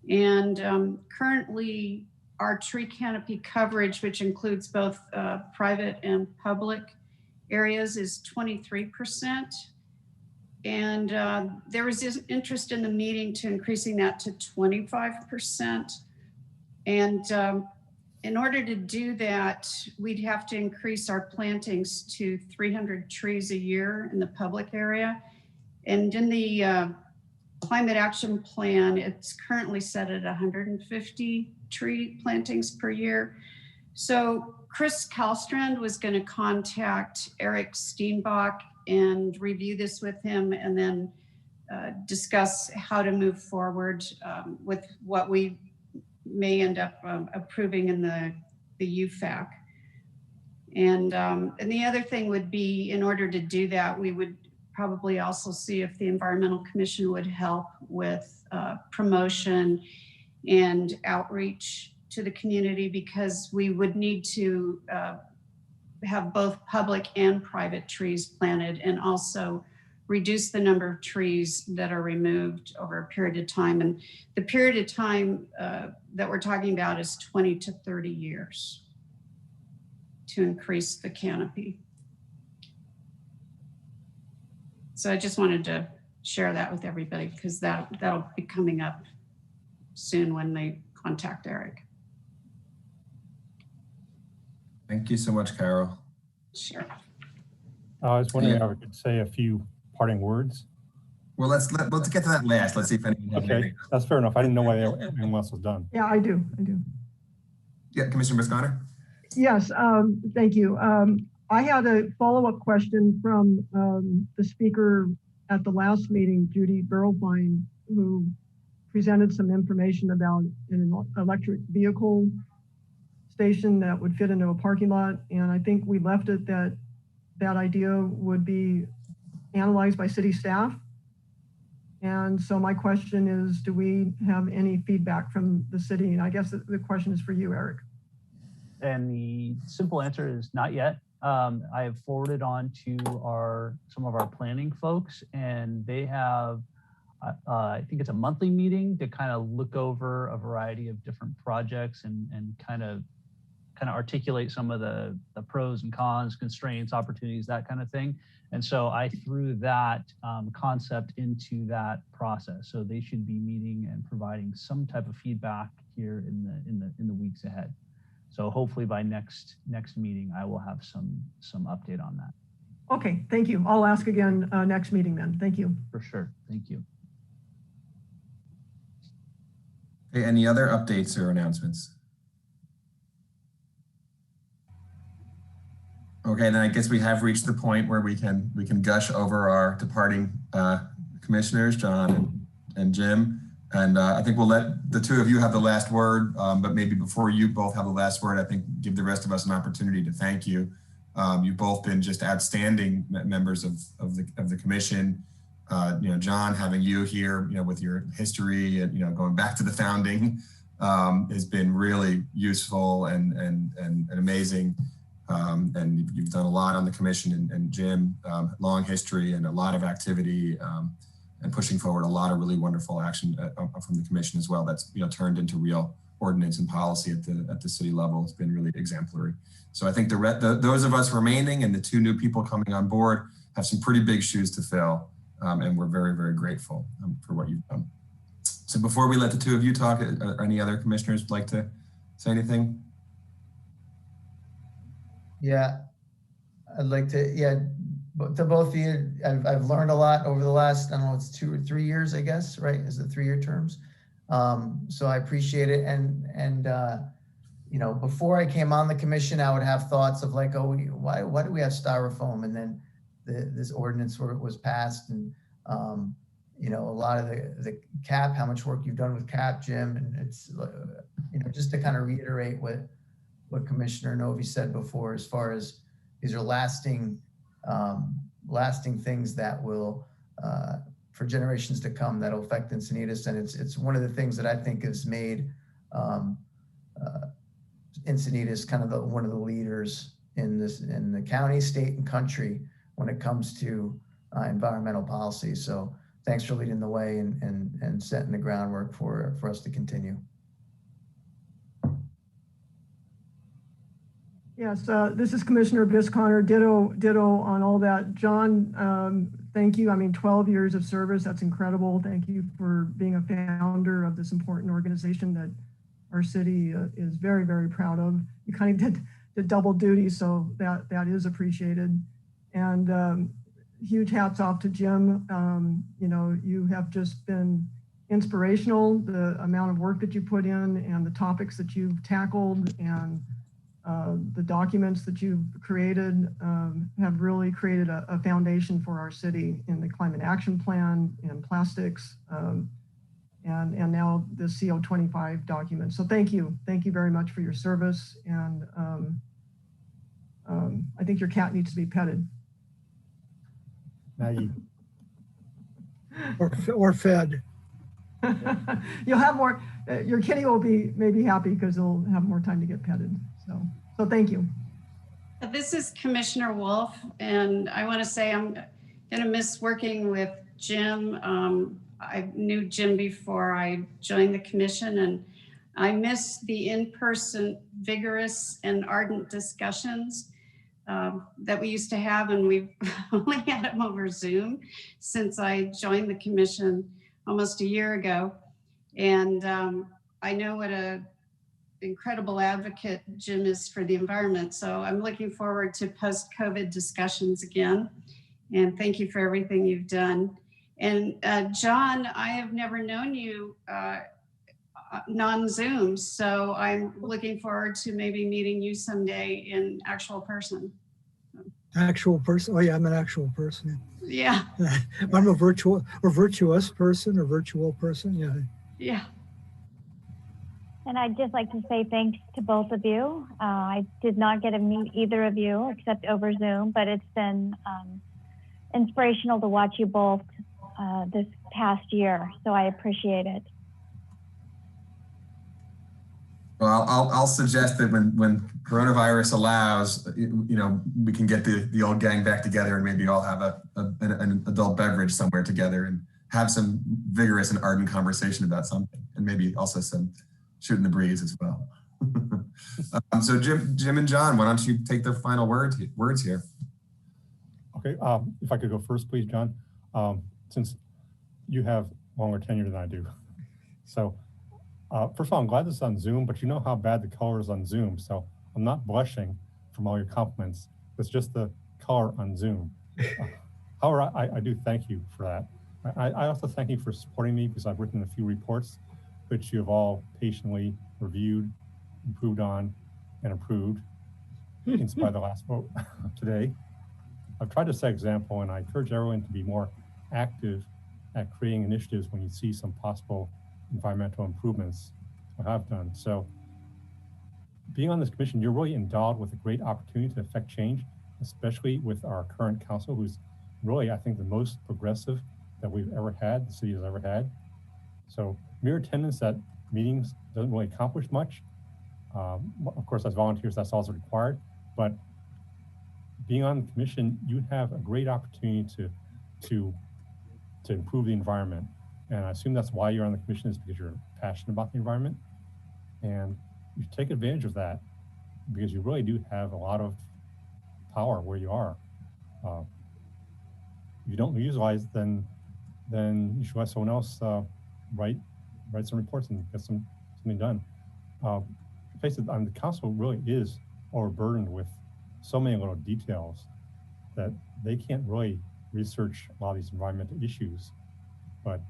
And currently our tree canopy coverage, which includes both private and public areas, is 23%. And there was interest in the meeting to increasing that to 25%. And in order to do that, we'd have to increase our plantings to 300 trees a year in the public area. And in the climate action plan, it's currently set at 150 tree plantings per year. So Chris Kalstrand was going to contact Eric Steenbach and review this with him, and then discuss how to move forward with what we may end up approving in the UFAC. And the other thing would be, in order to do that, we would probably also see if the Environmental Commission would help with promotion and outreach to the community, because we would need to have both public and private trees planted, and also reduce the number of trees that are removed over a period of time. And the period of time that we're talking about is 20 to 30 years to increase the canopy. So I just wanted to share that with everybody, because that'll be coming up soon when they contact Eric. Thank you so much, Carol. Sure. I was wondering if I could say a few parting words. Well, let's get to that last. Let's see if anyone has anything. That's fair enough. I didn't know why anyone else was done. Yeah, I do. Yeah, Commissioner Bisconner. Yes, thank you. I had a follow-up question from the speaker at the last meeting, Judy Berlbein, who presented some information about an electric vehicle station that would fit into a parking lot. And I think we left it that that idea would be analyzed by city staff. And so my question is, do we have any feedback from the city? And I guess the question is for you, Eric. And the simple answer is not yet. I have forwarded on to some of our planning folks, and they have, I think it's a monthly meeting to kind of look over a variety of different projects and kind of articulate some of the pros and cons, constraints, opportunities, that kind of thing. And so I threw that concept into that process. So they should be meeting and providing some type of feedback here in the weeks ahead. So hopefully by next meeting, I will have some update on that. Okay, thank you. I'll ask again next meeting then. Thank you. For sure. Thank you. Okay, any other updates or announcements? Okay, then I guess we have reached the point where we can gush over our departing commissioners, John and Jim. And I think we'll let the two of you have the last word, but maybe before you both have the last word, I think give the rest of us an opportunity to thank you. You've both been just outstanding members of the commission. John, having you here, with your history and going back to the founding, has been really useful and amazing. And you've done a lot on the commission, and Jim, long history and a lot of activity, and pushing forward a lot of really wonderful action from the commission as well. That's turned into real ordinance and policy at the city level. It's been really exemplary. So I think those of us remaining and the 2 new people coming on board have some pretty big shoes to fill, and we're very, very grateful for what you've done. So before we let the 2 of you talk, any other commissioners like to say anything? Yeah, I'd like to, to both of you, I've learned a lot over the last, I don't know, it's 2 or 3 years, I guess, right? Is it 3-year terms? So I appreciate it. And before I came on the commission, I would have thoughts of like, oh, why do we have styrofoam? And then this ordinance was passed, and a lot of the CAP, how much work you've done with CAP, Jim, and it's just to kind of reiterate what Commissioner Novi said before, as far as these are lasting things that will, for generations to come, that'll affect Encinitas. And it's one of the things that I think has made Encinitas kind of one of the leaders in the county, state, and country when it comes to environmental policy. So thanks for leading the way and setting the groundwork for us to continue. Yes, this is Commissioner Bisconner. Ditto on all that. John, thank you. I mean, 12 years of service, that's incredible. Thank you for being a founder of this important organization that our city is very, very proud of. You kind of did double duty, so that is appreciated. And huge hats off to Jim. You have just been inspirational, the amount of work that you put in and the topics that you've tackled, and the documents that you've created have really created a foundation for our city in the climate action plan and plastics, and now the CO25 document. So thank you very much for your service. And I think your cat needs to be petted. Maggie. Or fed. You'll have more, your kitty will be maybe happy because he'll have more time to get petted. So thank you. This is Commissioner Wolf, and I want to say I'm going to miss working with Jim. I knew Jim before I joined the commission, and I miss the in-person vigorous and ardent discussions that we used to have, and we've only had them over Zoom since I joined the commission almost a year ago. And I know what a incredible advocate Jim is for the environment. So I'm looking forward to post-COVID discussions again. And thank you for everything you've done. And John, I have never known you non-Zoom. So I'm looking forward to maybe meeting you someday in actual person. Actual person? Oh yeah, I'm an actual person. Yeah. I'm a virtuous person or virtual person. Yeah. Yeah. And I'd just like to say thanks to both of you. I did not get to meet either of you except over Zoom, but it's been inspirational to watch you both this past year. So I appreciate it. Well, I'll suggest that when coronavirus allows, we can get the old gang back together and maybe all have an adult beverage somewhere together and have some vigorous and ardent conversation about something, and maybe also some shooting the breeze as well. So Jim and John, why don't you take the final words here? Okay, if I could go first, please, John, since you have longer tenure than I do. So first of all, I'm glad this is on Zoom, but you know how bad the color is on Zoom. So I'm not blushing from all your compliments. It's just the color on Zoom. However, I do thank you for that. I also thank you for supporting me, because I've written a few reports which you have all patiently reviewed, improved on, and approved, in spite of the last vote today. I've tried to set example, and I encourage everyone to be more active at creating initiatives when you see some possible environmental improvements, what I've done. So being on this commission, you're really endowed with a great opportunity to affect change, especially with our current council, who's really, I think, the most progressive that we've ever had, the city has ever had. So mere attendance at meetings doesn't really accomplish much. Of course, as volunteers, that's also required, but being on the commission, you have a great opportunity to improve the environment. And I assume that's why you're on the commission, is because you're passionate about the environment. And you take advantage of that, because you really do have a lot of power where you are. If you don't utilize, then you should let someone else write some reports and get something done. Face it, the council really is overburdened with so many little details that they can't really research a lot of these environmental issues. But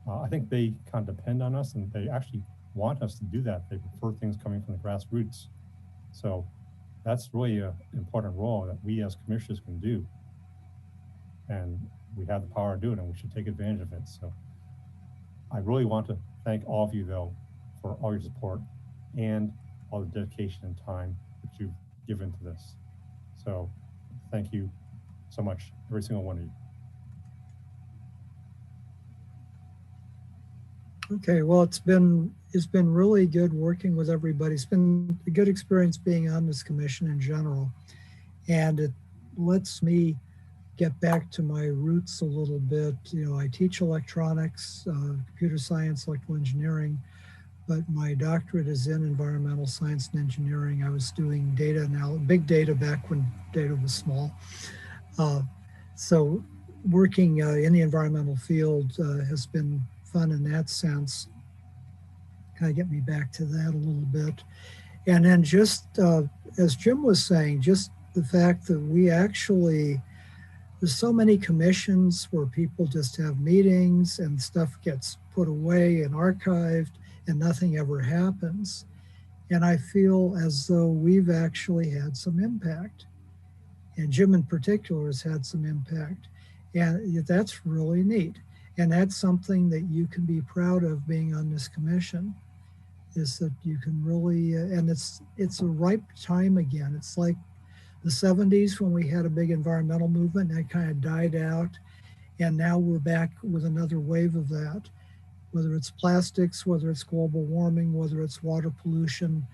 I think they kind of depend on us, and they actually want us to do that. They prefer things coming from the grassroots. So that's really an important role that we as commissioners can do. And we have the power to do it, and we should take advantage of it. So I really want to thank all of you, though, for all your support and all the dedication and time that you've given to this. So thank you so much, every single one of you. Okay, well, it's been really good working with everybody. It's been a good experience being on this commission in general, and it lets me get back to my roots a little bit. You know, I teach electronics, computer science, electrical engineering, but my doctorate is in environmental science and engineering. I was doing data now, big data back when data was small. So working in the environmental field has been fun in that sense. Kind of get me back to that a little bit. And then just as Jim was saying, just the fact that we actually, there's so many commissions where people just have meetings and stuff gets put away and archived and nothing ever happens. And I feel as though we've actually had some impact. And Jim in particular has had some impact. And that's really neat. And that's something that you can be proud of being on this commission, is that you can really, and it's a ripe time again. It's like the 70s when we had a big environmental movement and that kind of died out. And now we're back with another wave of that, whether it's plastics, whether it's global warming, whether it's water pollution.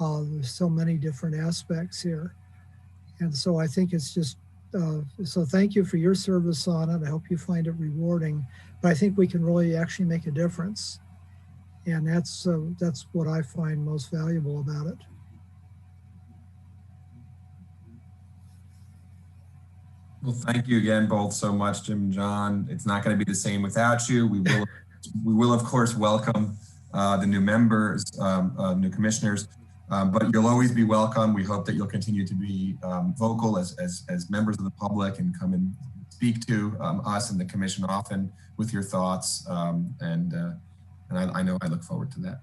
There's so many different aspects here. And so I think it's just, so thank you for your service on it. I hope you find it rewarding, but I think we can really actually make a difference. And that's what I find most valuable about it. Well, thank you again both so much, Jim and John. It's not going to be the same without you. We will of course welcome the new members, new commissioners, but you'll always be welcome. We hope that you'll continue to be vocal as members of the public and come and speak to us and the commission often with your thoughts. And I know I look forward to that.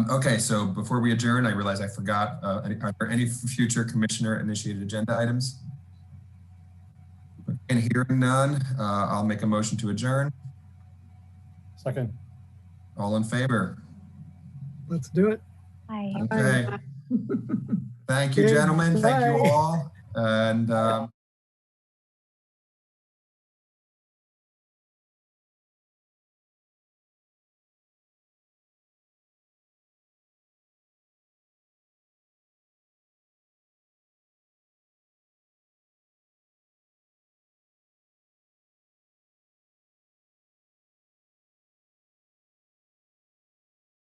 Okay, so before we adjourn, I realize I forgot, are there any future commissioner initiated agenda items? And hearing none, I'll make a motion to adjourn. Second. All in favor? Let's do it. Bye. Okay. Thank you, gentlemen. Thank you all. And